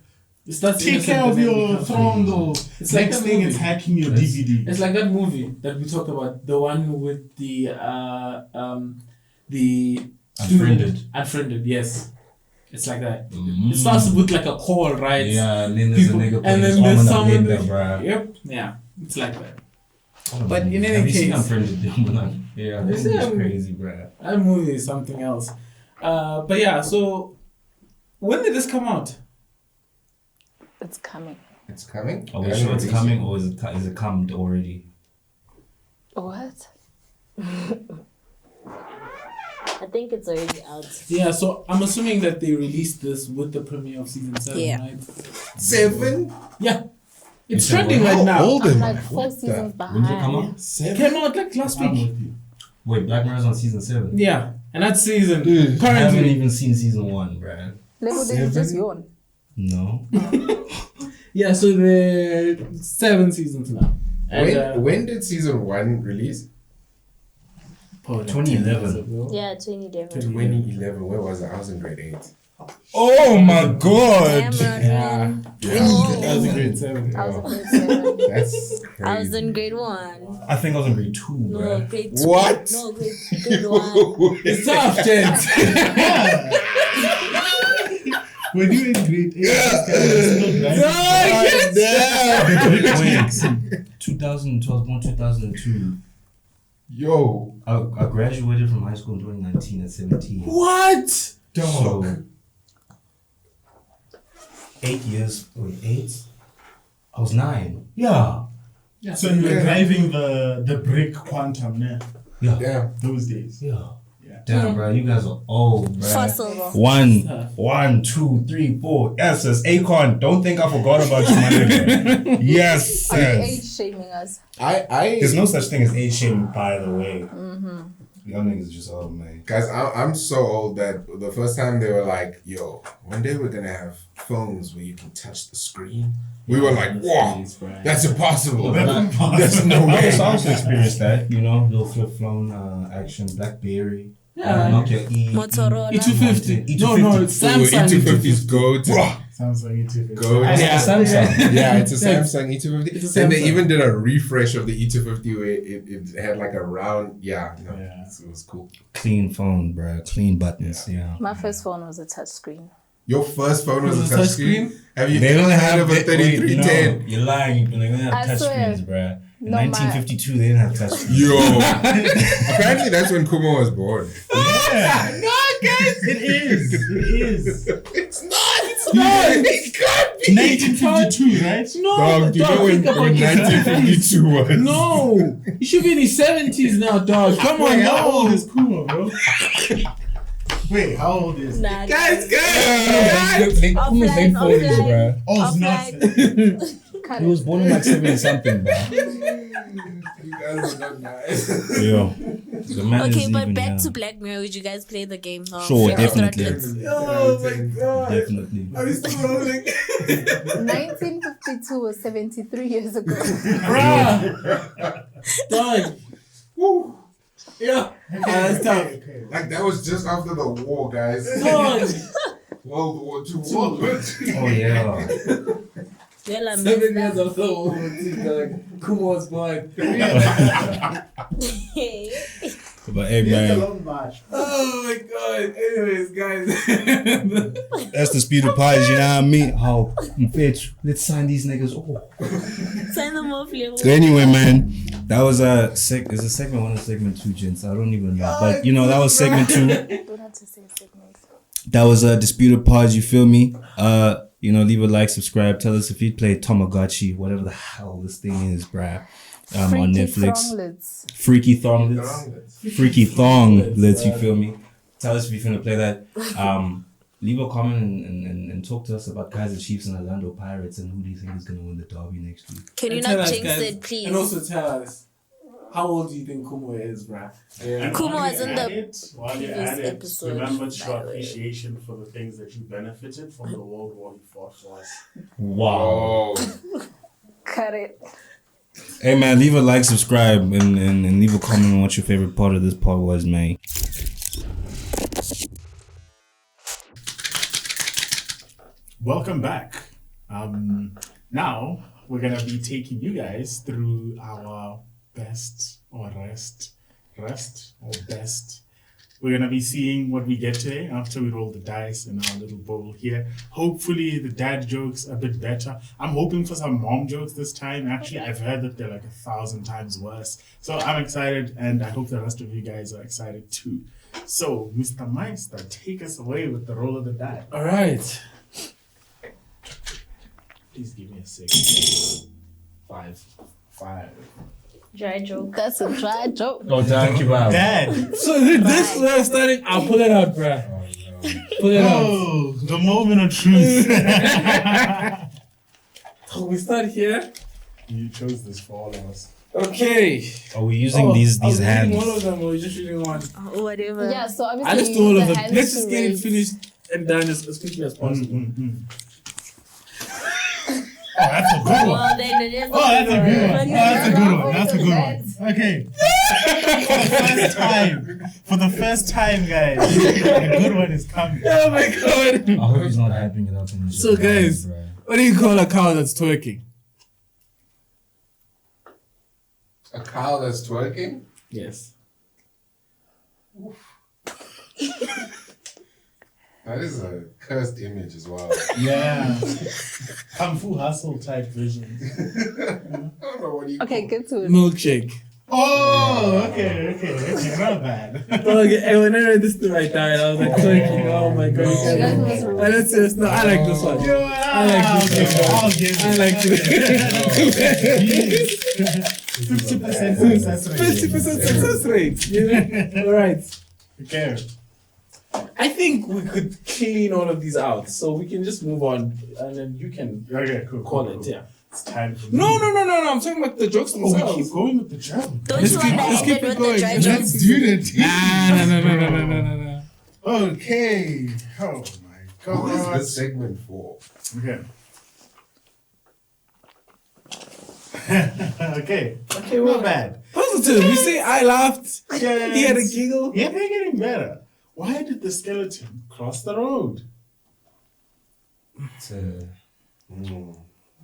It's that take care of your throne. It's like Next that thing movie. is hacking your Yes. DVD. It's like that movie that we talked about, the one with the Unfriended. Unfriended, yes. It's like that. Mm. It starts with like a call, right? Yeah, and then there's People- a nigga and playing his then arm there's and someone. a blender, bruh. Yep. Yeah. It's like that. Oh, But in any have you seen case- Unfriended? Yeah, Is this it? is crazy, bruh. That movie is something else. But yeah. So when did this come out? It's coming. It's coming. Are we They sure haven't it's released coming it. or is it come already? What? I think it's already out. Yeah. So I'm assuming that they released this with the premiere of season 7, Yeah. right? 7? Yeah. It's said trending what? right now. old I'm am like I? 4 What the- seasons When did it come behind. out? 7? Came out like last I'm week. with you. Wait, Black Mirror's on season 7. Yeah. And that season I haven't currently. even seen season 1, bruh. Little did you just 7? yawn. No. Yeah. So there 7 seasons now. And, When did season 1 release? 2011. Yeah, 2011. 2011. Where was I? I was in grade 8. Oh my god! Yeah. Oh. That was in grade 7. I was in grade 7. That's crazy. I was in grade 1. I think I was in grade 2, No, bruh. grade 2. What? No, grade 1. It's tough, gents. When you in grade 8, Wait, 2012, born 2002. Yo, I graduated from high school in 2019 at 17. What? So, 8 years. Wait, 8? I was 9. Yeah. Yeah. So you were driving the brick quantum, yeah, Yeah. damn. those days. Yeah. Yeah. Damn, bro, you guys are old, bro. Fossil. 1, 2, 3, 4. Yes, says Akon. Don't think I forgot about you, my nigga. Yes, Are you says. age shaming us? I There's no such thing as age shaming, by the way. Young niggas just, oh man. Guys, I'm so old that the first time they were like, yo, one day we're gonna have phones where you can touch the screen. We were like, whoa, that's impossible. That's no way. I also experienced that, you know, little flip phone action, BlackBerry. Yeah. Nokia Motorola. E250. No, it's Ooh, Samsung. E250's go to. Samsung E250. Go to. Yeah. Samsung. Yeah, it's a Samsung E250. It's a And they Samsung. even did a refresh of the E250 where it had like a round, Yeah. it was cool. Clean phone, bro. Clean buttons, yeah. My first phone was a touch screen. Your first phone was Was a it touchscreen? Have you They don't ever have heard of a wait, 3310? no, you're lying. They don't have I touch swear. screens, bruh. In No, 1952, they didn't have touch screens. Yo. Apparently that's when Kumo was born. Yeah. No, guys, it is. It is. It's not. It's not. It can't be. 1952, right? No, Dog, do you know when think about this. 1952 was? No, he should be in his 70s now, dog. Come on, Wait, how now. old is Kumo, bro? Wait, how old is he? Nah, Guys. Offline, offline. Oh, it's not. Offline. He was born in like 70 something, bro. You guys are not nice. Yo. The man Okay, is but even back young. to Black Mirror. Would you guys play the game now? Sure, Fake definitely. throttles. Oh my god. Definitely. Are you still rolling? 1952 was 73 years ago. Bruh. Dog. Woo. Yeah. That's tough. Like that was just after the war, guys. Dog. World War II. World War II. Oh, yeah. Well, I'm 7 years of so old, dog. Kumo was born. But hey, man. Oh my god. Anyways, guys. That's the speed of pies, you know what I mean? Oh, bitch. Let's sign these niggas. Oh. Sign them off, Leo. So anyway, man, that was a is a segment 1 or segment 2, gents? I don't even know, but you know that was segment 2. Don't have to say segments. That was a disputed pods. You feel me? You know, leave a like, subscribe. Tell us if you'd play Tamagotchi, whatever the hell this thing is, bruh. On Netflix. Thronglets. Freaky thonglets. Freaky thonglets. You feel me? Tell us if you're finna play that. Leave a comment and talk to us about Kaiser Chiefs and Orlando Pirates and who do you think is gonna win the derby next week? Can you And tell not us, jinx guys, it, please? And also tell us, how old do you think Kumo is, bruh? And Kumo while was you're in at the it, while you're previous at it, episode, remember to by show the way. appreciation for the things that you benefited from the World War you fought for us. Wow. Oh. Cut it. Hey man, leave a like, subscribe, and leave a comment on what your favorite part of this pod was, man. Welcome back. Now we're gonna be taking you guys through our best or rest or best. We're gonna be seeing what we get today after we roll the dice in our little bowl here. Hopefully the dad jokes a bit better. I'm hoping for some mom jokes this time. Actually, I've heard that they're like 1,000 times worse. So I'm excited, and I hope the rest of you guys are excited too. So, Mr. Meister, take us away with the roll of the die. Alright. Please give me a second. Five. Dry joke. That's a dry joke. Oh, thank you, man. Dad! So this where I'm starting. I'll pull it out, bruh. Pull it out. Oh, the moment of truth. So we start here. You chose this for all of us. Okay. Are we using I these was hands? reading one of them, or we just reading one? Whatever. Yeah, so obviously I just do all of the them. hands Let's to just get it raise. finished and done as quickly as possible. Oh, that's a good one. Well, then it is. Oh, that's a good one. Oh, that's a good one. That's a good That's- one. Okay. For the first time, guys, a good one is coming. Oh my god. I hope he's not hyping it up. In the So, guys, what do you call a cow that's twerking? A cow that's twerking? Yes. That is a cursed image as well. Yeah. Kung Fu Hustle type vision. I don't know what you Okay, get to it. Milkshake. Oh, okay. Not bad. Okay, and when I read this to my dad, I was like twerking. Oh my god. You guys must I don't serious. No, I like this one. I like this one. I'll give I like this. 50% success rate. 50% success rate. You know? Alright. Okay. I think we could clean all of these out, so we can just move on, and then you can Okay, cool. call cool. it. Yeah. It's time for me. No. I'm talking about the jokes Oh, we themselves. keep going with the joke. Don't Let's you keep- want to let's end keep it it with going. the dry Let's jokes? do the No. Okay. Oh my Who is god. this segment for? Okay. Okay. Okay, Not bad. Positive. You say I laughed. Yes. He had a giggle. Yeah, they're getting better. Why did the skeleton cross the road?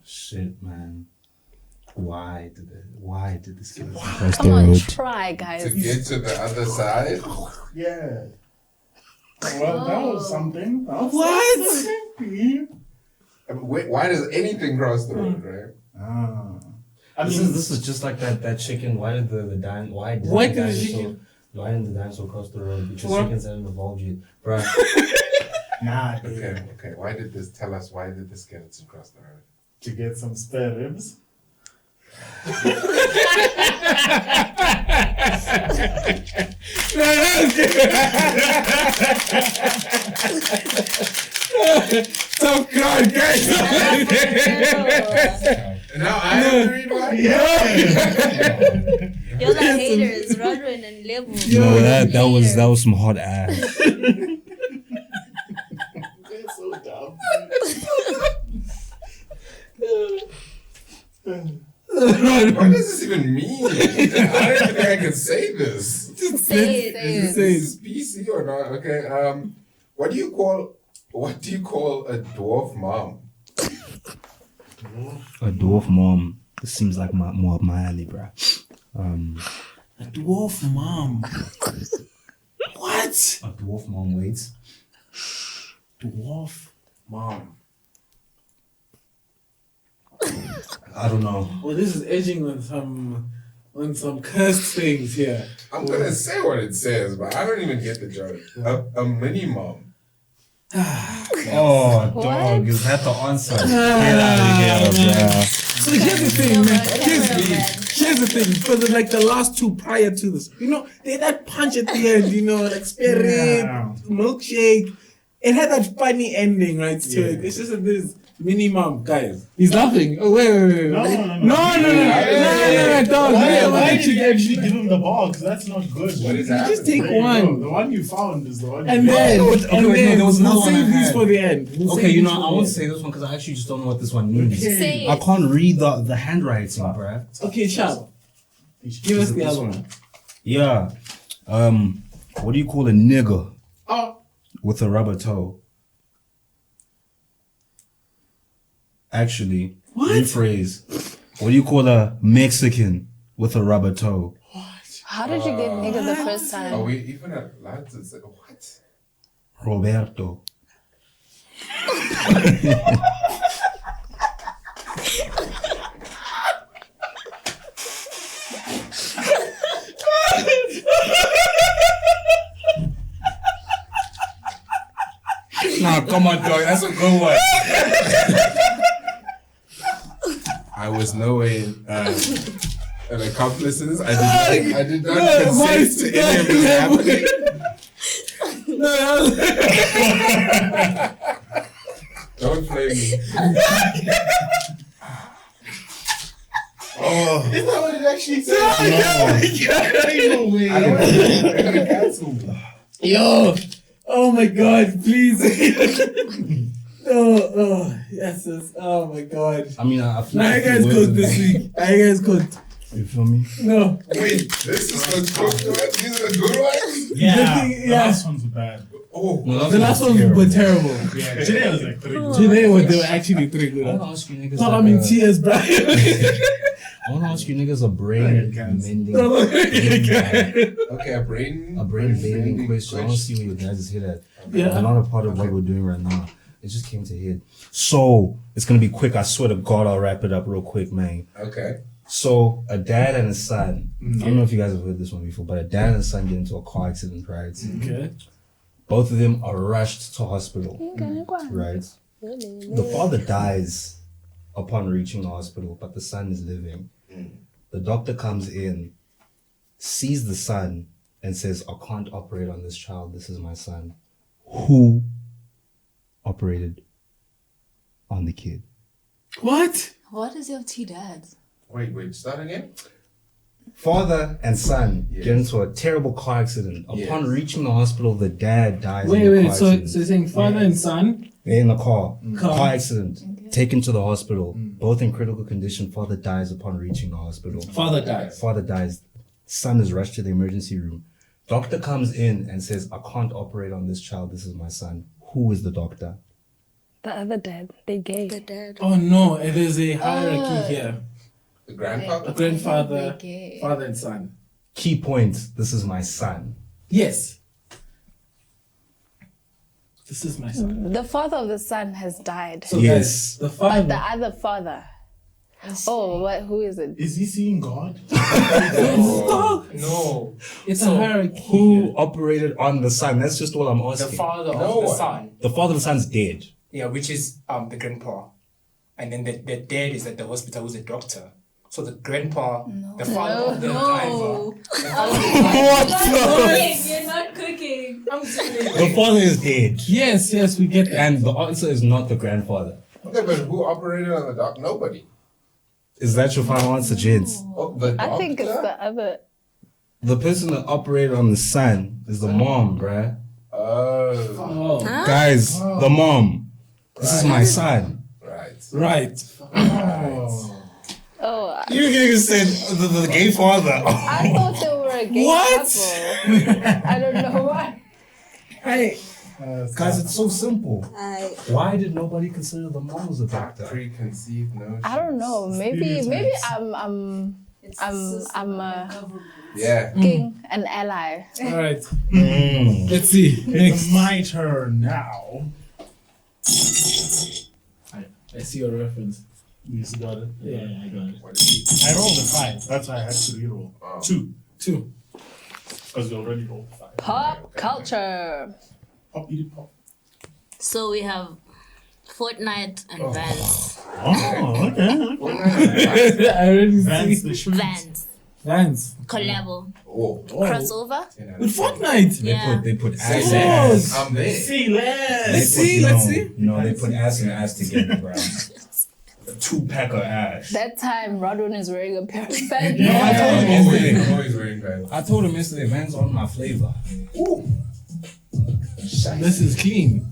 Shit, man. Why did this skeleton cross the Come on, road? try, To guys. get to the other side? Yeah. Well, that was something. What? Something. Wait, why does anything cross the road, right? Ah. I This mean, is just like that chicken. Why did the dinosaur? Why did the chicken- Why didn't the dinosaur cross the road? Because What? chickens haven't evolved yet, bruh. nah, Okay. Tell us why did the skeleton cross the road? to get some spare ribs. Tough crowd, guys. And now I have to read why? You're the haters, Rodwin and Level. No, that was some hot ass. They're so dumb. What does this even mean? I don't even think I can say this. Say it. Is this PC or not? Okay. What do you call a dwarf mom? A dwarf mom. This seems like more up my alley, bruh. A dwarf mom. What? A dwarf mom waits. Dwarf mom. I don't know. Well, this is edging on some cursed things here. I'm gonna say what it says, but I don't even get the joke. A mini mom. Oh, What? dog, is that the answer? Get out of here, bruh. So here's the thing, man. Here's the thing. For the last two prior to this, they had that punch at the end, like spare rib, Yeah. milkshake. It had that funny ending, right, to it. It's just that this minimum, guys. He's laughing. Oh, wait. No, dog. Why did you actually give him the ball? Because that's not good. What is You that? just take There you one. go. The one you found is the one. And you then, there was another we'll one I save these had. for the end. Okay, I won't say this one because I actually just don't know what this one means. Say I it. can't read the handwriting, bruh. Okay, Shab. Give us the other one. Yeah. What do you call a nigger Oh, with a rubber toe? Actually, What? rephrase. What do you call a Mexican with a rubber toe? How did you get nigga the first Are time? we even allowed to say what? Roberto. Nah, come on, dog. That's a good one. I was no way an accomplice in this. I did not consent to any of this happening. Don't blame me. Is that what it actually says? I don't know. They're gonna cancel me. yo. Oh my God, please. Yes. Oh my God. I mean, I feel Now you like guys cooked this week. Now you guys cooked. You feel me? No. Wait, this is the cooked one? These are the good ones? Yeah. The The last ones were bad. Oh, The last ones were terrible. Yeah, today was like 3 good. Today they were actually 3 good. I want to ask you niggas. Thought I'm in tears, bro. I want to ask you niggas a brain mending. okay, a brain bending question. I want to see where your guys' head at. Yeah. I'm not a part of what we're doing right now. It just came to head. So it's gonna be quick. I swear to God, I'll wrap it up real quick, man. Okay. So a dad and a son. I don't know if you guys have heard this one before, but a dad and a son get into a car accident, right? Okay. Both of them are rushed to hospital, right? The father dies upon reaching the hospital, but the son is living. The doctor comes in, sees the son, and says, I can't operate on this child. This is my son. Who operated on the kid? What? What is your two dads? Wait, start again? Father and son Yes. get into a terrible car accident. Yes. Upon reaching the hospital, the dad dies. in Wait, the wait. car So accident. you're saying father and son? They're in the car. Car. Car accident. Taken to the hospital. Both in critical condition. Father dies upon reaching the hospital. Father dies. Father dies. Son is rushed to the emergency room. Doctor comes in and says, I can't operate on this child. This is my son. Who is the doctor? The other dad, they gay. The dad. Oh no, there's a hierarchy here. The grandfather? Grandfather, Okay. father and son. Key point. This is my son. Yes. This is my son. The father of the son has died. So Yes. guys, the But the father. other father. Oh, what? Who is it? Is he seeing God? No. It's So, a hierarchy. Who operated on the son? That's just what I'm The asking. father No of the one. son. The father of the son's dead. Yeah, which is the grandpa. And then the dad is at the hospital who's a doctor. So the grandpa, the father of the driver. You're not cooking. The father is dead. Yes, we get that. And the answer is not the grandfather. Okay, but who operated on the doc? Nobody. Is that your final answer, gents? Oh, the I think it's doctor? the other. The person that operated on the son is the mom, bruh. Oh, Oh, Guys, the mom. This is my son. right. right. Oh, You niggas said the gay father. I thought they were a gay What? couple. I don't know why. Hey, Guys, it's so simple. I Why did nobody consider the mom as a doctor? Preconceived notions. I don't know. Maybe I'm Yeah. king, an ally. all right. Mm. Let's see. It's Next. my turn now. I see your reference. You got it? Yeah, I got it. What is he? I rolled a 5. That's why I had to reroll. Oh. 2. 2. Because you already rolled 5. Pop culture. Pop, eat it, pop. so we have Fortnite and Vans. Oh, okay. I already Vans see. the shoes. Vans. Vans. Collab. Oh. Crossover. With Fortnite. Yeah. They put ass Say and that. ass. I'm there. See, let's. Let's see, let's see. No, they put ass and ass together, bro. A 2-pack of ass. That time, Rodwin is wearing a pair of pants. I told him Always, yesterday. always wearing pants. I told him yesterday, Vans on my flavor. This is clean.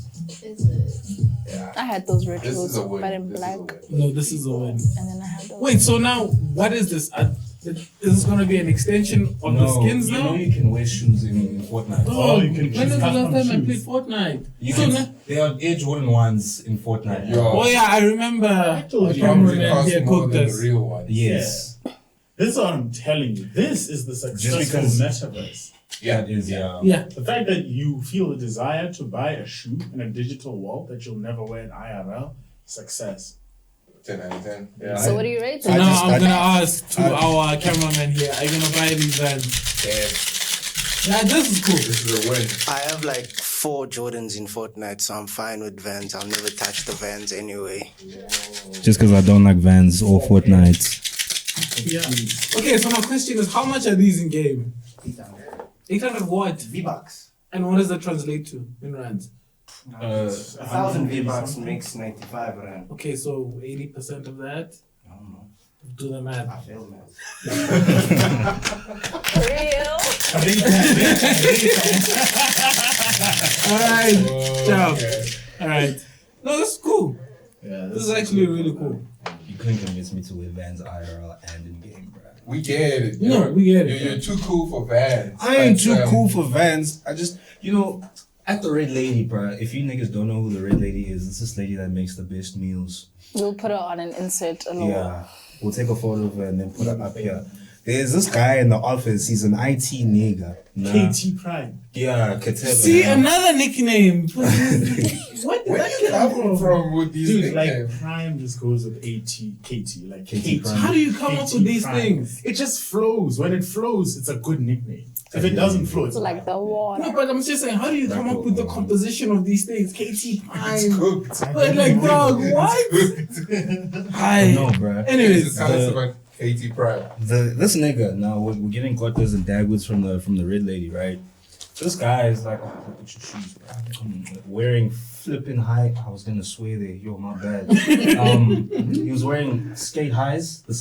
I had those red This shoes, is a win. but in This black. is a win. No, this is a win. And then I had those. Wait, so now what is this? Is this gonna be an extension of the skins you now? know you can wear shoes in Fortnite. Oh, you can when choose was the last custom time I shoes. played Fortnite? You So can, now- there are Air Jordan ones in Fortnite. Yo. oh yeah, I remember. told a you. cameraman It costs here more cooked than us. the real one. Yes. This is what I'm telling you. This is the successful because- metaverse. Yeah. That is, yeah. Yeah. The fact that you feel a desire to buy a shoe in a digital world that you'll never wear in IRL, success. 10 out of 10. Yeah. So what do you rate So it? now I'm I- gonna ask to our cameraman here. Are you gonna buy these Vans? Yeah, this is cool. This is a win. I have like 4 Jordans in Fortnite, so I'm fine with Vans. I'll never touch the Vans anyway. Just because I don't like Vans or Fortnite. Yeah. Okay, so my question is, how much are these in game? 800 what? V-Bucks. And what does that translate to in rands? 1,000 V-Bucks makes 95 rand. Okay, so 80% of that. I don't know. Do the math. I failed, man. Real. All right, ciao. Okay. All right. No, this is cool. Yeah, This is actually really cool. You couldn't convince me to wear Vans IRL and in game, bro. We get it. No, we get it. You're too cool for Vans. I ain't too But, cool for Vans. I just, at the Red Lady, bro. If you niggas don't know who the Red Lady is, it's this lady that makes the best meals. We'll put it on an insert alone. Yeah. We'll take a photo of her and then put it up here. There's this guy in the office. He's an IT nigga. Nah. KT Prime. Yeah, Kateva. See, another nickname. What did Where that you come come from? from with these Dude, nicknames? like Prime just goes with KT, like KT Prime. How do you come up with these Prime. things? It just flows. When it flows, it's a good nickname. If it doesn't flow, it's Like the No, water. but I'm just saying, how do you come up with the composition of these things? KT It's Prime. cooked. But like, dog, what? Hi. No, bro. Anyways, Tell us about KT Prime. This nigga, now we're getting quarters and dagwoods from the Red Lady, right? This guy is like, oh, look at your shoes, bro. Wearing flipping high. I was gonna swear there. Yo, my bad. He was wearing skate highs. The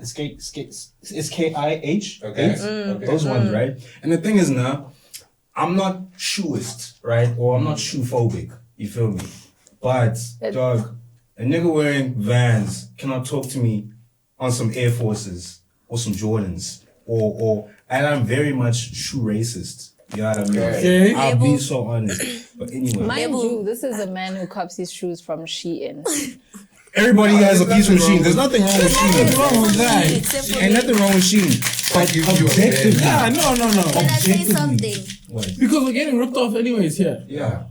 skate SKIH. Okay. Okay. Those ones, right? And the thing is now, I'm not shoeist, right? Or I'm not shoe phobic. You feel me? But dog, a nigga wearing Vans cannot talk to me on some Air Forces or some Jordans and I'm very much shoe racist. You know what I mean? Okay. I'll be so honest. But anyway, Mind you, this is a man who cops his shoes from Shein. everybody has a there's piece from nothing Shein. There's nothing wrong with Shein. What's wrong with that? Except for Ain't nothing wrong with Shein. But you a objectively, Yeah, no. Can I say objectively, something? what? Because we're getting ripped off anyways here. Yeah.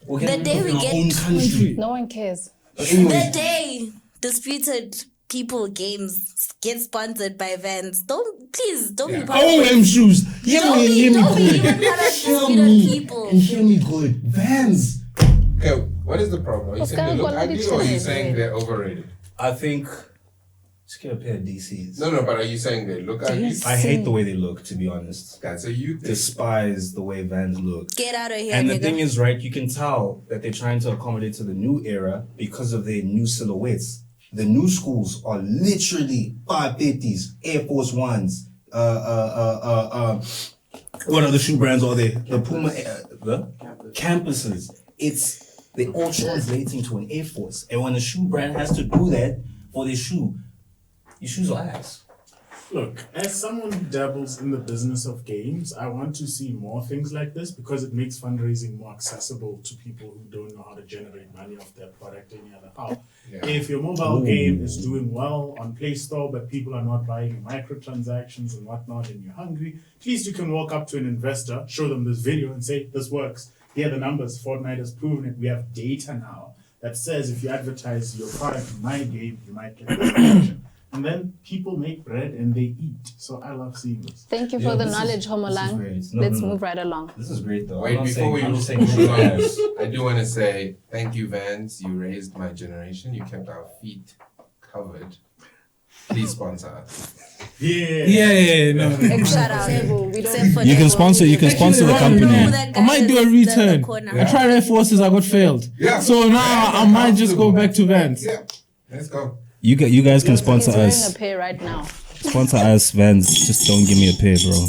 We're The getting day in we our get- own country. No one cares. But anyway, The day Disputed People Games get sponsored by VANS, don't be part I want of them shoes. Hear Don't me be good. even part of Hear Disputed me People. and hear me good. Vans. Okay, what is the problem? Are you What's saying they going look on with ugly each or are you other? saying they're overrated? I think. Let's get a pair of DCs. No, but are you saying they look ugly? I hate the way they look, to be honest. That's a you thing. Despise the way Vans look. Get out of here, And the nigga. thing is, right, you can tell that they're trying to accommodate to the new era because of their new silhouettes. The new schools are literally 550s, Air Force Ones, what other shoe brands are there? The Puma, the campuses. They're all translating to an Air Force. And when a shoe brand has to do that for their shoe, your shoes are ass. Look, as someone who dabbles in the business of games, I want to see more things like this because it makes fundraising more accessible to people who don't know how to generate money off their product any other how. Yeah. If your mobile game is doing well on Play Store, but people are not buying microtransactions and whatnot, and you're hungry, at least you can walk up to an investor, show them this video, and say, "This works. Here are the numbers. Fortnite has proven it. We have data now that says if you advertise your product in my game, you might get this attention." And then people make bread and they eat. So I love seeing this. Thank you Yeah, for the this is- knowledge, this is Homolang. great. No, Let's no, no. move right along. This is great though. Wait, before we I'm just saying, move on, ass. I do want to say thank you, Vans. You raised my generation. You kept our feet covered. Please sponsor us. Yeah, no. Shout out. Except for You can Devil. sponsor the Actually, company. Know that I might guy do a is in the return. corner. I tried Air Forces, I got failed. Yeah. So now I might just go back to Vans. Yeah, let's go. You guys can He's sponsor wearing us. a pair right now. Sponsor us, Vans. Just don't give me a pair, bro.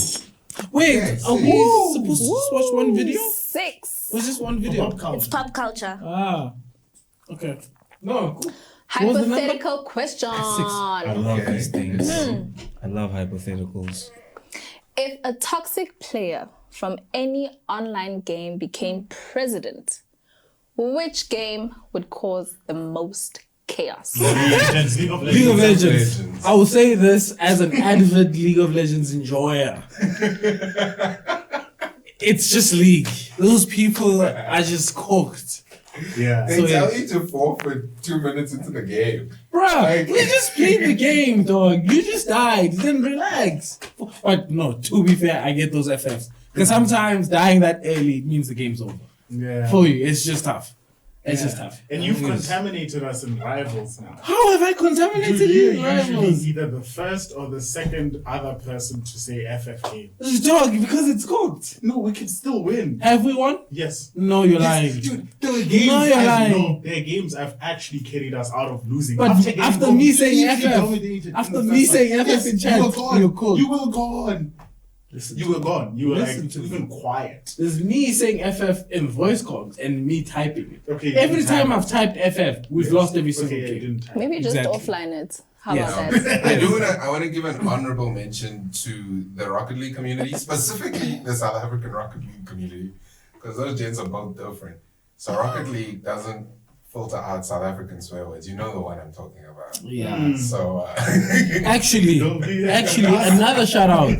Wait, Yes. are we supposed to just watch one video? 6. Was just one video? It's pop culture. Ah, okay. No, cool. What was the number? Hypothetical question. I love Okay. these things. I love hypotheticals. If a toxic player from any online game became president, which game would cause the most chaos? League of League of Legends. Legends. I will say this as an avid League of Legends enjoyer. It's just League. Those people are just cooked. Yeah. They So, tell yeah. you to forfeit 2 minutes into the game. Bruh, we just played the game, dog. You just died. Then relax. But no, to be fair, I get those FFs. Because sometimes dying that early means the game's over. Yeah. For you, it's just tough. It's just tough. And you've contaminated us in rivals now. How have I contaminated Dude, you you're in usually rivals? either the first or the second other person to say FF game. Dog, because it's cooked. No, we can still win. Have we won? Yes. No, you're lying. Dude, there are games No, you're lying. there are games I've actually carried us out of losing. But after me saying FF, dominated after in the me first saying half. FF in you chat, were gone. you're cooked. You were gone. You were gone. You were Listen like to me. even quiet. There's me saying FF in voice comms and me typing it. Okay. Every time I've typed FF, we've lost every single Okay, you game. didn't. Maybe just Exactly. offline it. How Yes. about that? I want to give an honorable mention to the Rocket League community, specifically the South African Rocket League community, because those gents are both different. So Rocket League doesn't filter out South African swear words. You know the one I'm talking about. Yeah. So Actually, Don't be that another shout out.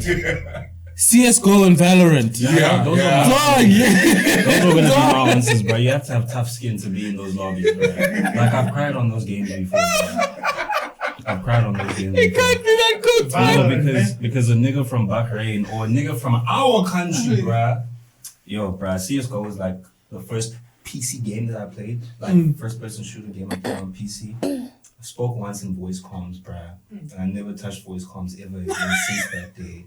CSGO and Valorant. yeah, those yeah. Dog, yeah. Those are gonna be my answers, bro. You have to have tough skin to be in those lobbies, bro. Like I've cried on those games before. Bro. I've cried on those games. It Before. can't be that good. Valorant. Because a nigga from Bahrain or a nigga from our country, bruh. Yo, bruh, CSGO was like the first PC game that I played. Like first person shooter game I played on PC. I spoke once in voice comms, bruh. And I never touched voice comms ever again since that day.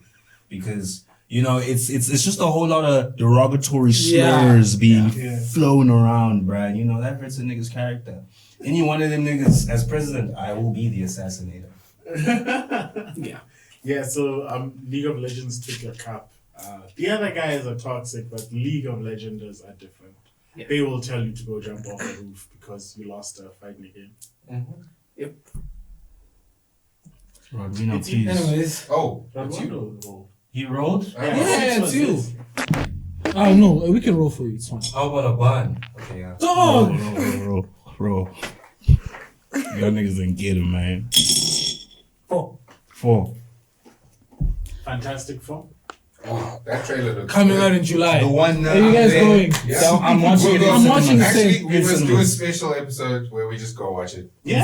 Because You know, it's just a whole lot of derogatory slurs being flown around, bruh. You know, that hurts a nigga's character. Any one of them niggas as president, I will be the assassinator. Yeah, so League of Legends took your cup. The other guys are toxic, but League of Legenders are different. Yeah. They will tell you to go jump off the roof because you lost a fight in the game. Yep. Rodwin, please. Anyways. Oh, that's you. Rodwin. He rolled? Yeah, it's you. Oh no, we can roll for you. It's fine. How about a ban? Okay, yeah. Dog! Roll. Y'all niggas didn't get him, man. 4. Fantastic Four. Oh, that trailer looks Coming good. out in July. The one Are you guys going? Yeah. So I'm watching it. I'm watching the Actually, same. we must do a special episode where we just go watch it. Yeah.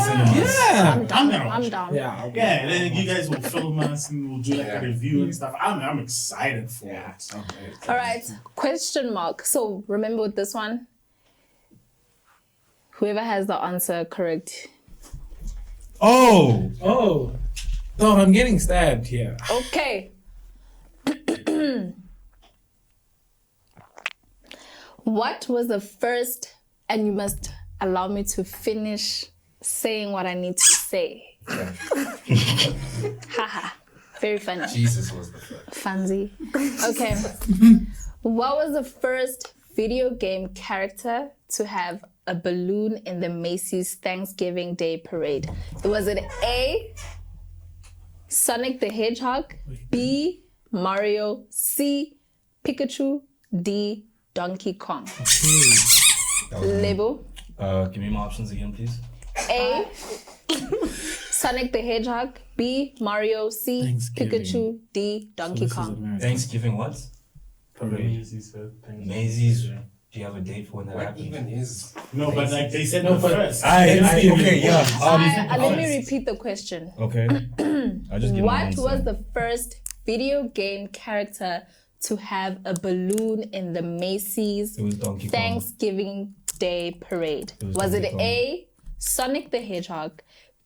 I'm down. I'm down. Yeah. Okay. Yeah, and then you guys will film us and we'll do like Yeah. a review and stuff. I'm excited for Yeah. it. All right. Question mark. So remember with this one, whoever has the answer correct. Oh! Oh. No, I'm getting stabbed here. Okay. What was the first, and you must allow me to finish saying what I need to say. Haha. Very funny. Jesus was the first. Fancy. Okay. What was the first video game character to have a balloon in the Macy's Thanksgiving Day Parade? Was it A, Sonic the Hedgehog, B, Mario, C, Pikachu, D, Donkey Kong? Label. Give me my options again, please. A, Sonic the Hedgehog, B, Mario, C, Thanksgiving. Pikachu, D, Donkey Kong. Thanksgiving what? Macy's said thanks. Macy's. Do you have a date for when that What happens? even is? No, but like they said No, the but first. Okay, yeah. Let me repeat the question. Okay. I just give What was the first video game character to have a balloon in the Macy's It was Donkey Kong. Thanksgiving Day Parade? It was Was it Donkey Kong. A, Sonic the Hedgehog,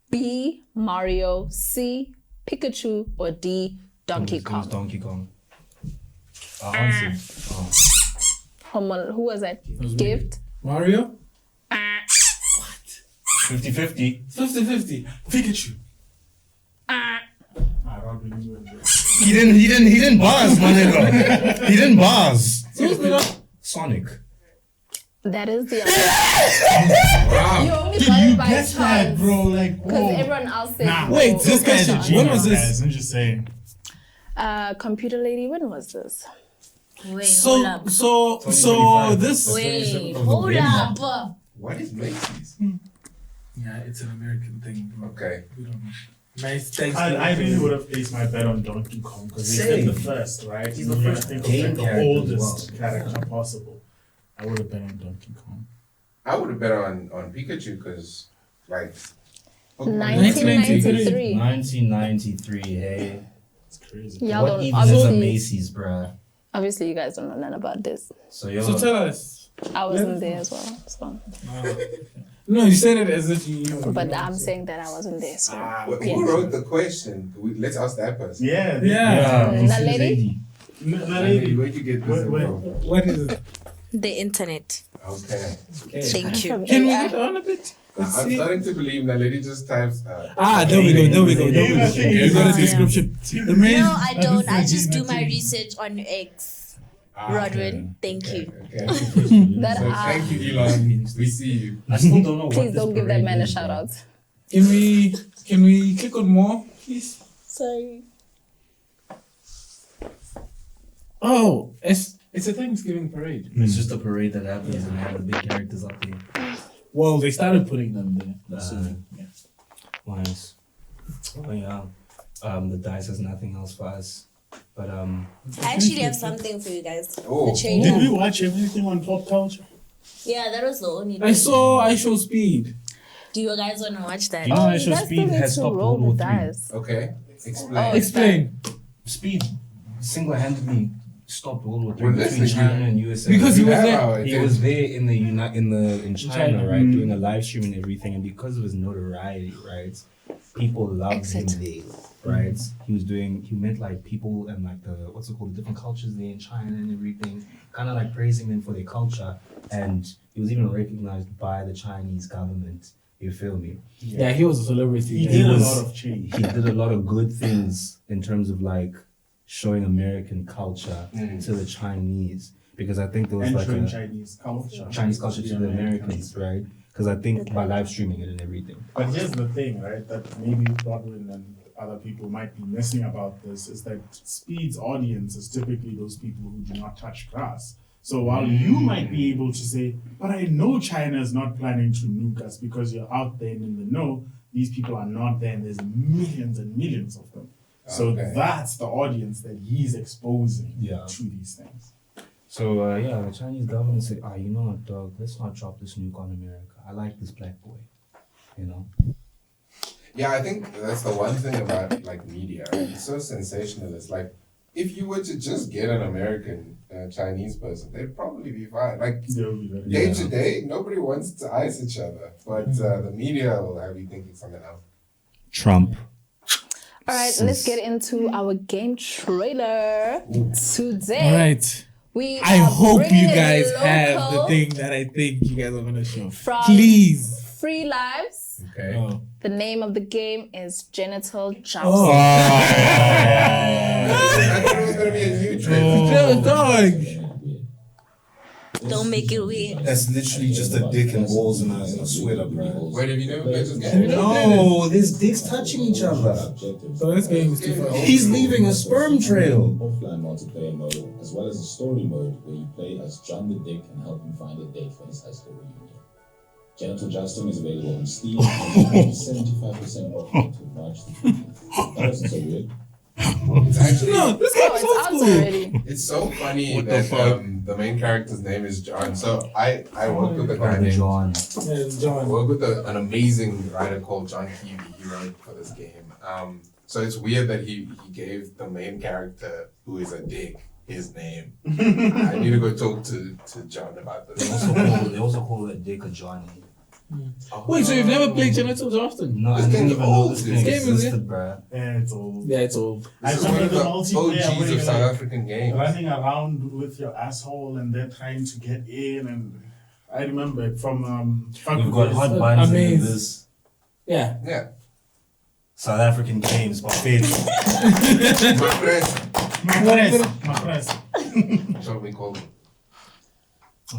B, Mario, C, Pikachu, or D, Donkey It was Kong? Donkey Kong. I answered. Oh. Who was that? was me. Gift? Mario? 50-50. 50-50. Pikachu. He didn't buzz, my nigga. He didn't buzz. Sonic. That is the answer. Wow. You only got it by Guess that, chance. bro. Like, Because whoa. everyone else said Nah. no. Wait, this Guys are guy, when genius, was this? guys, I'm just saying. Computer lady, when was this? Wait, So this. Wait, hold up. What is Macy's? Yeah, it's an American thing. Bro. Okay. We don't know. Nice, thanks. I really would have placed my bet on Donkey Kong because he said the first, right? He's the You first think game of like the character as oldest well. character possible. I would have bet on Donkey Kong. I would have bet on Pikachu because, like, 1993. 1993, hey. It's crazy. Y'all What don't even is a obviously. Macy's, bruh? Obviously, you guys don't know nothing about this. So you're So tell us. I wasn't there as well, so. No, you said it as if you knew. But I'm saying that I wasn't there. So. who wrote the question? Let's ask that person. Yeah. Yeah. this That is lady? Lady. Where'd you get this Wait. from? What is it? The internet. Okay. Thank you. From Can we AI. get on a bit? I'm Let's see. starting to believe that lady just types. There we go. You got a description. The main. No, I don't. I just do my research on X. Rodwin, thank you. Okay. That So thank you, Elon. We see you. I still don't know what Please this don't give that parade man a is, shout bruh. out. Can we click on more, please? Sorry. Oh, it's a Thanksgiving parade. It's just a parade that happens and they have the big characters up there. Well, they started putting them there. Yeah. Nice. Oh yeah. The dice has nothing else for us. But I actually have something for you guys. Oh. The trailer. Did we watch everything on pop culture? Yeah, that was the only I thing. saw iShowSpeed. Do you guys want to watch that? you know You iShowSpeed guys still need has to stopped roll World the War III. dice. Okay. Explain. Oh, Explain. Speed single-handedly stopped World War We're III between listening, China and USA. Because he We was have there. our He attention. was there in China, China. right, doing a live stream and everything, and because of his notoriety, right, people loved him there, right? He met like people and like the the different cultures there in China and everything, kind of like praising them for their culture, and he was even recognized by the Chinese government. You feel me? Yeah, he was a celebrity. He Yeah. did a was- lot of change. He did a lot of good things in terms of like showing American culture to the Chinese, because I think there was like Entering a Chinese culture. Chinese culture to the Americans, right? Because I think by live streaming it and everything. But here's the thing, right? That maybe Rodwin and other people might be missing about this is that Speed's audience is typically those people who do not touch grass. So while you might be able to say, but I know China is not planning to nuke us because you're out there and in the know, these people are not there and there's millions and millions of them. So Okay. that's the audience that he's exposing Yeah. to these things. So the Chinese government said, you know what, dog, let's not drop this nuke on America. I like this black boy, you know. Yeah, I think that's the one thing about like media. Right? It's so sensationalist. Like, if you were to just get an American Chinese person, they'd probably be fine. Like They'll be very- day to day, nobody wants to ice each other, but the media will have you thinking something else. Trump. All right, let's get into our game trailer today. All right. I are hope you bringing guys it have the local thing that I think you guys are gonna show. From Please. Free Lives. Okay. Oh. The name of the game is Genital Jousting. Oh. I thought it was gonna be a new trailer. Dog. Don't make it weird. That's literally just a dick and balls in a sweater, bro. Wait, have you never played this game? No, there's dicks touching each other. So this game is too far. He's leaving a sperm trail. Offline multiplayer mode, as well as a story mode where you play as John the Dick and help him find a date for his high school reunion. Genital Jousting is available on Steam and 75% off until March the 15th. That wasn't so weird. It's actually This Oh, game is it's so out cool. already. it's so funny What the that fuck? the main character's name is John. So I work with a guy named John. Yes, I John. work with an amazing writer called John Keevy. He wrote for this game. So it's weird that he gave the main character, who is a dick, his name. I need to go talk to John about this. They also call it dick a Johnny. Wait, so you've never played Genital Jousting? No, This I didn't game's even know old, this dude. game This game is existed, bruh. Yeah, it's all Yeah, it's old. This is I one remember of the the multiplayer OGs where of South you're African games. running around with your asshole and they're trying to get in, and I remember it from We've got hot buns in Amazing. this. Yeah. Yeah. South African games, buffet. My friends. That's what we call it.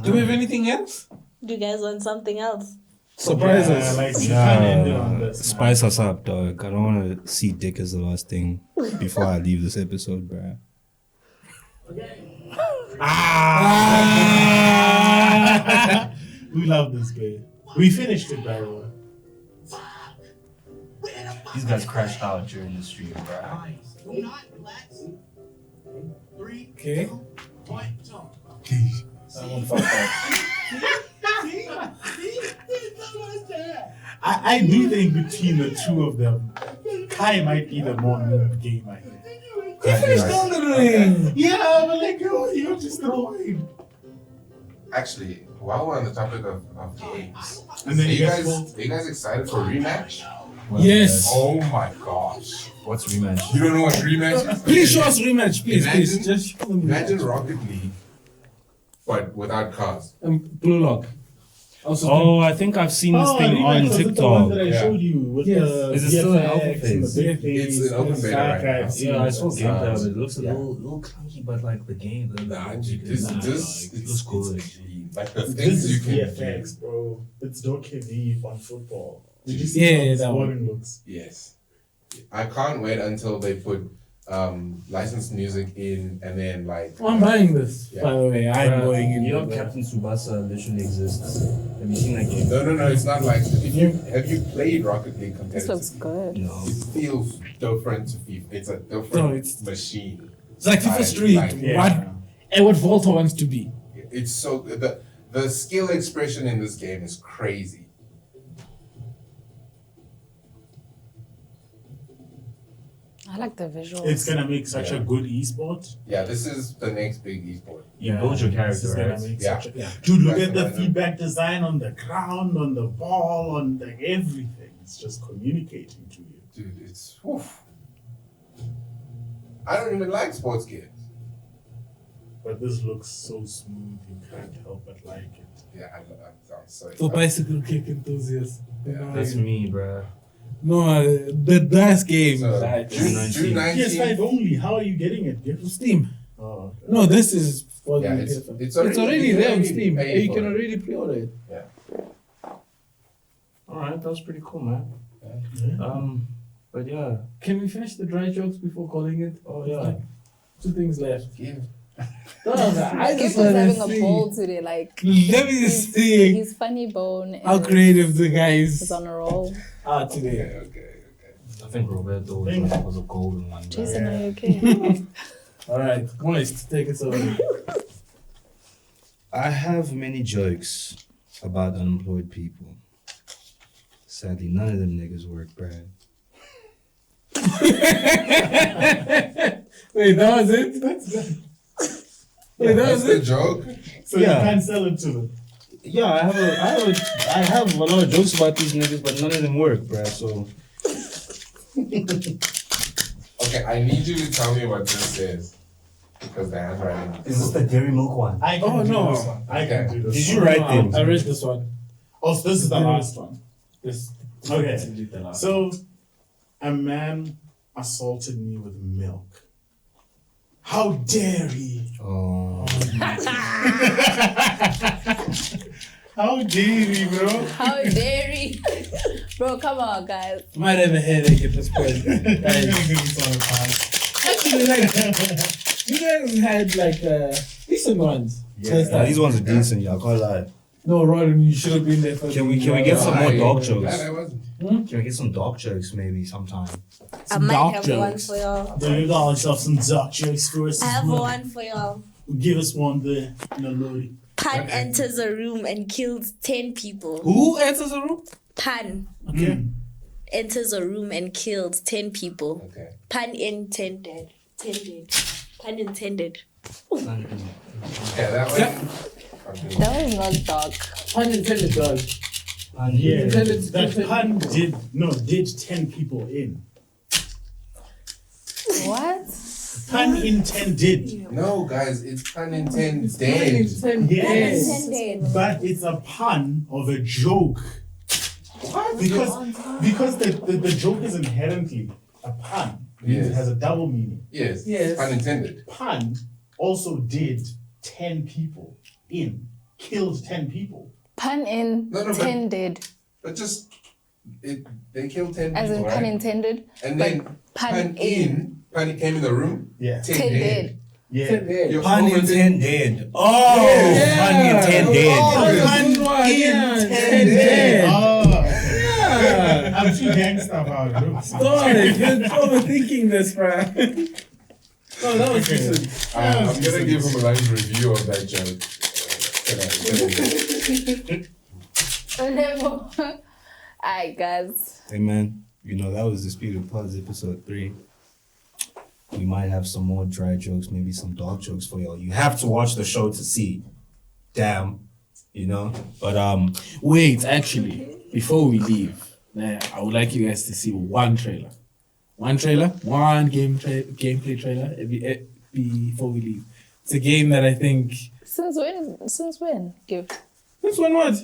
Do we have anything else? Do you guys want something else? Surprise Yeah, us. like you can't end it on this. Spice us up, dog. I don't want to see dick as the last thing before I leave this episode, bruh. We love this game. We finished it, by the way. These guys crashed out during the stream, bruh. Okay. Someone fucked up. I do think between the two of them, Kai might be the more noob gamer here. He finished down the ring. Yeah, but like you're just annoying. Actually, while we're on the topic of games, And then are you you get guys pulled. are you guys excited for rematch? Yes. Oh my gosh. What's rematch? You don't know what rematch is? Please show us rematch, please, Imagine- please. Just show them Imagine rematch. Rocket League, but without cars. Blue Lock. Also, Oh, I think I've seen this thing Rematch on was it the one TikTok. that I Yeah. showed you with Yes. the Is it still in alpha VFX and phase? the big face, It's in open the beta right sci-fi now. scene. Yeah, I saw gameplay of it. It looks a Yeah. little clunky, but like the game, the Nah, logic this is nice. this It looks good. it's clean. Like the This things you is can VFX, do. bro. It's Doki V on football. Did you see Yeah, how yeah, the that one. scoring looks? Yes. I can't wait until they put licensed music in and then like I'm buying this, Yeah. by the way. I'm going in. You know, with that. Captain Tsubasa literally exists. Have you seen that game? No, it's not like have you played Rocket League This looks competitively? good. No. It feels different to FIFA. It's a different No, it's- machine. It's like FIFA Like- Street. like- Yeah. What Volta wants to be. It's so the skill expression in this game is crazy. I like the visuals. It's gonna make such a good esport. Yeah, this is the next big esport. Yeah, build your this character, is gonna right? make Yeah. such a- Dude, look That's at the what I know. feedback design on the ground, on the ball, on the everything. It's just communicating to you. Dude, it's oof. I don't even like sports games. But this looks so smooth, you can't help but like it. Yeah, I'm so For excited. bicycle kick enthusiasts. Yeah. That's me, bruh. No, the last game. So, Like, June 19th. PS5 only. How are you getting it? Get Steam. Oh, okay. No, this is for Yeah, the it's PS5. it's It's already you can there on already Steam. pay You for can it. already pre-order it. Alright, that was pretty cool, man. Yeah. But yeah. Can we finish the dry jokes before calling it? Oh yeah. 2 things left. Give. I Gift just is want having to a see. ball today. Like Let me see he's funny bone. how is- creative the guy is is on a roll. today. Okay. I think Roberto was a golden one. bruh. Jason, are you okay? All right, Moist, take it away. I have many jokes about unemployed people. Sadly, none of them niggas work, bruh. Wait, that was it? Wait, that That's was the it? joke. So Yeah. you can't sell it to them. Yeah, I have a lot of jokes about these niggas, but none of them work, bruh. So Okay, I need you to tell me what this is. Because the handwriting is this the Dairy Milk one? I can Oh, do no. this one. I can Okay. do this Did one. you write them? I read this one. Oh, so this is the last one. This. Okay. The last. So, a man assaulted me with milk. How dare he? Oh, How dare he, bro? How dare he? Bro, come on, guys. Might have a headache at this point. Guys, actually, like, you guys had like decent ones. First time. these ones are decent, y'all. Can't lie. No, Rodwin, you should have been there for Can we the, get some more dog jokes? Glad I wasn't. Can we get some dog jokes maybe sometime? I might dark have one jokes. for y'all. Then you got yourself some dark jokes for us. I as have well. one for y'all. Give us one there, Lodi. Pan enters a room and kills 10 people. Who enters the room? Pan Okay. enters a room and kills 10 people. Okay. Pun intended. Pun intended. Yeah, that one. Okay. That was not dark. Unintended dog. And Yeah, Intended- that pun did 10 people in. What? Pun intended. No, guys, it's pun intended. Yes. Intended. But it's a pun of a joke. What? Because the joke is inherently a pun. Yes. It has a double meaning. Yes. Yes. Pun intended. Pun also did 10 people in. Killed 10 people. Pun intended. But just they killed 10 As in people, pun right? intended. And but then pun in. Pun came in the room. Yeah. 10 Ten dead. dead. Yeah. Your pun whole thing- intended. Oh, pun intended. Intended. Oh. Yeah. I'm too gangster about jokes. Sorry, you're overthinking this, bro. No, that was Okay. decent. I'm gonna give him a nice review of that joke. Alright, guys. Hey man, that was Disputed Pods episode 3. We might have some more dry jokes, maybe some dog jokes for y'all. You have to watch the show to see. Damn, But Wait, actually, before we leave, I would like you guys to see one trailer. One gameplay trailer before we leave. It's a game that I think. Since when? Give. This one what?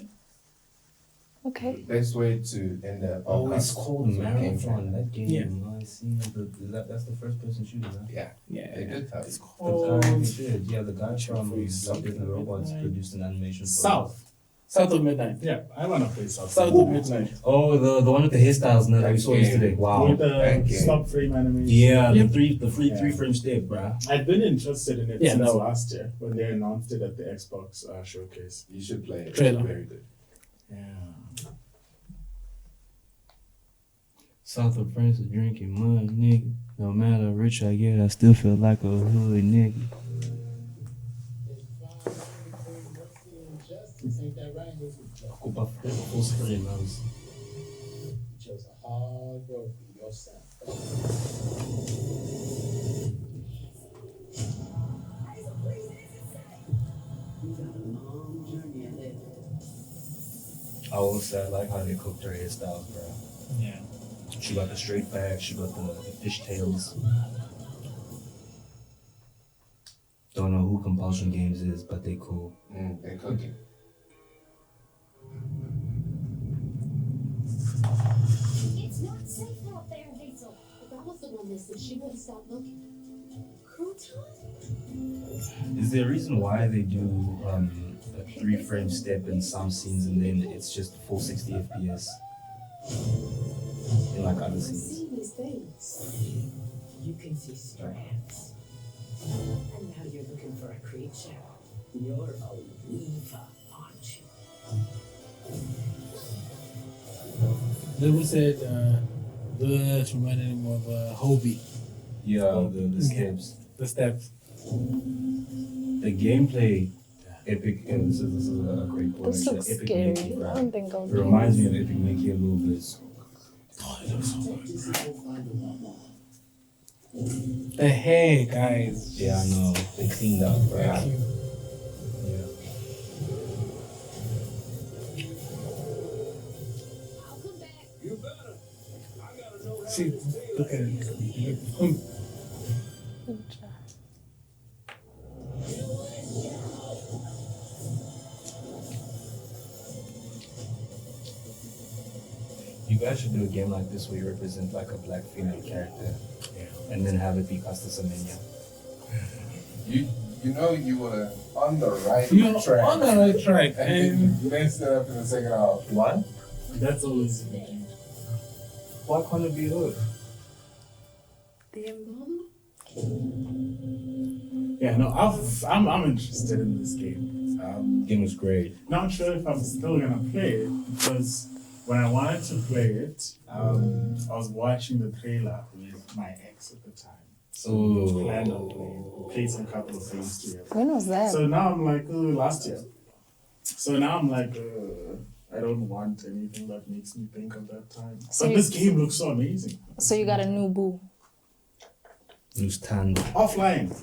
Okay. Best way to end the oh, it's podcast called is with Marathon. gameplay. That game, Yeah. I see. That's the first person shooter, right? Yeah. Yeah. They did have It's The called guy did, yeah, the guy from Free Love, Death and Robots Midnight. produced an animation for South. South of Midnight. Yeah, I want to play South. South of Midnight. Oh, the one with the hairstyles now that we saw Okay. yesterday. Wow. With the Thank you. stop frame animation. Yeah, Yep. the free Yeah. 3-frame stick, bruh. I've been interested in it Yeah, since no. last year when they announced it at the Xbox showcase. You should play it. Trailer. It's very good. Yeah. South of France is drinking mud, nigga. No matter how rich I get, I still feel like a hood nigga. You chose a hard road for your sound. I will say I like how they cooked her hairstyles, bro. Yeah. She got the straight back, she got the fishtails. Don't know who Compulsion Games is, but they cool. They cooking. It's not safe out there, Hazel. If I was the one that said she wouldn't stop looking. Is there a reason why they do a 3-frame step in some scenes and then it's just full 60 FPS in like other scenes? Seeing these things. You can see strands. And now you're looking for a creature. You're a weaver, aren't you? Little said, it reminded him of Hobie. Yeah, the steps. The steps. The gameplay, Epic. This is a great point. This looks Epic scary. Mickey, I right? don't think I'll It do it. reminds me of Epic Mickey a little bit. Oh, it looks so good. The hair, guys. Yeah, I know. They cleaned up, right? Thank you. Yeah. See, look at it. You guys should do a game like this where you represent like a black female character, and then have it be Casta Semenya. You know you were on the right You're track. on the right track, And and you messed it up in the second half. What? that's always. Why can't it be her? Yeah, no, I'm interested in this game. Game was great. Not sure if I'm still gonna play it because when I wanted to play it, I was watching the trailer with my ex at the time. So we planned on playing. We played some couple of games together. When was that? So now I'm like, last year. So now I'm like, I don't want anything that makes me think of that time. So But you- this game looks so amazing. So you got a new boo New stand. Offline.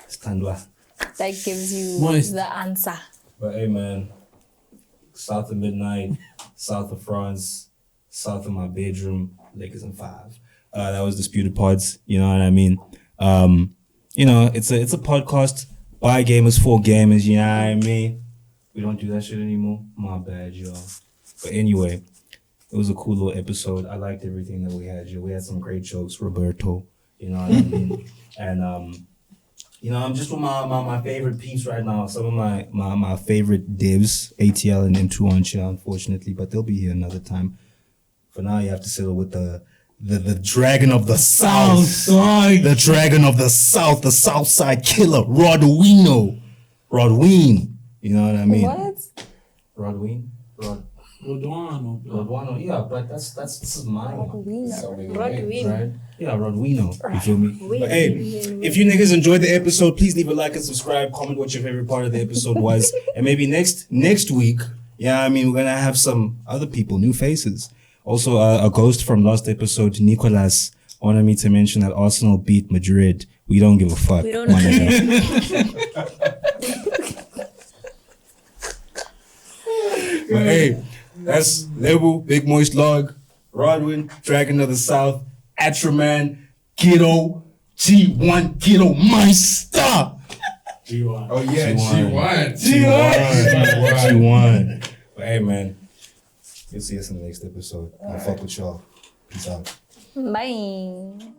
Standwa. that gives you Moist. the answer. But hey man, south of midnight, south of France, south of my bedroom, Lakers in 5. That was Disputed Pods, you know what I mean? You know, it's a podcast by gamers for gamers, you know what I mean? We don't do that shit anymore. My bad, y'all. But anyway, it was a cool little episode. I liked everything that we had. We had some great jokes, Roberto, you know what I mean? And you know, I'm just with my favorite peeps right now. Some of my favorite divs, ATL and M2 on here, unfortunately, but they'll be here another time. For now, you have to settle with the dragon of the south. Southside. The dragon of the south, the south side killer, Rodwin. You know what I mean? What? Rodwin? Rodwano, yeah, but this is mine. Right? Yeah, Rodwino. You feel me? But hey, if you niggas enjoyed the episode, please leave a like and subscribe. Comment what your favorite part of the episode was. And maybe next week, yeah, I mean, we're gonna have some other people, new faces. Also, a ghost from last episode, Nicolas, wanted me to mention that Arsenal beat Madrid. We don't give a fuck. We don't my care. nigga. But hey, that's Label, Big Moist Log, Rodwin, Dragon of the South, Atraman, Kiddo, G1, Kiddo Meister. G1. Oh yeah, G1. G1. G1. But hey, man, you'll see us in the next episode. I'll fuck with y'all. Peace out. Bye.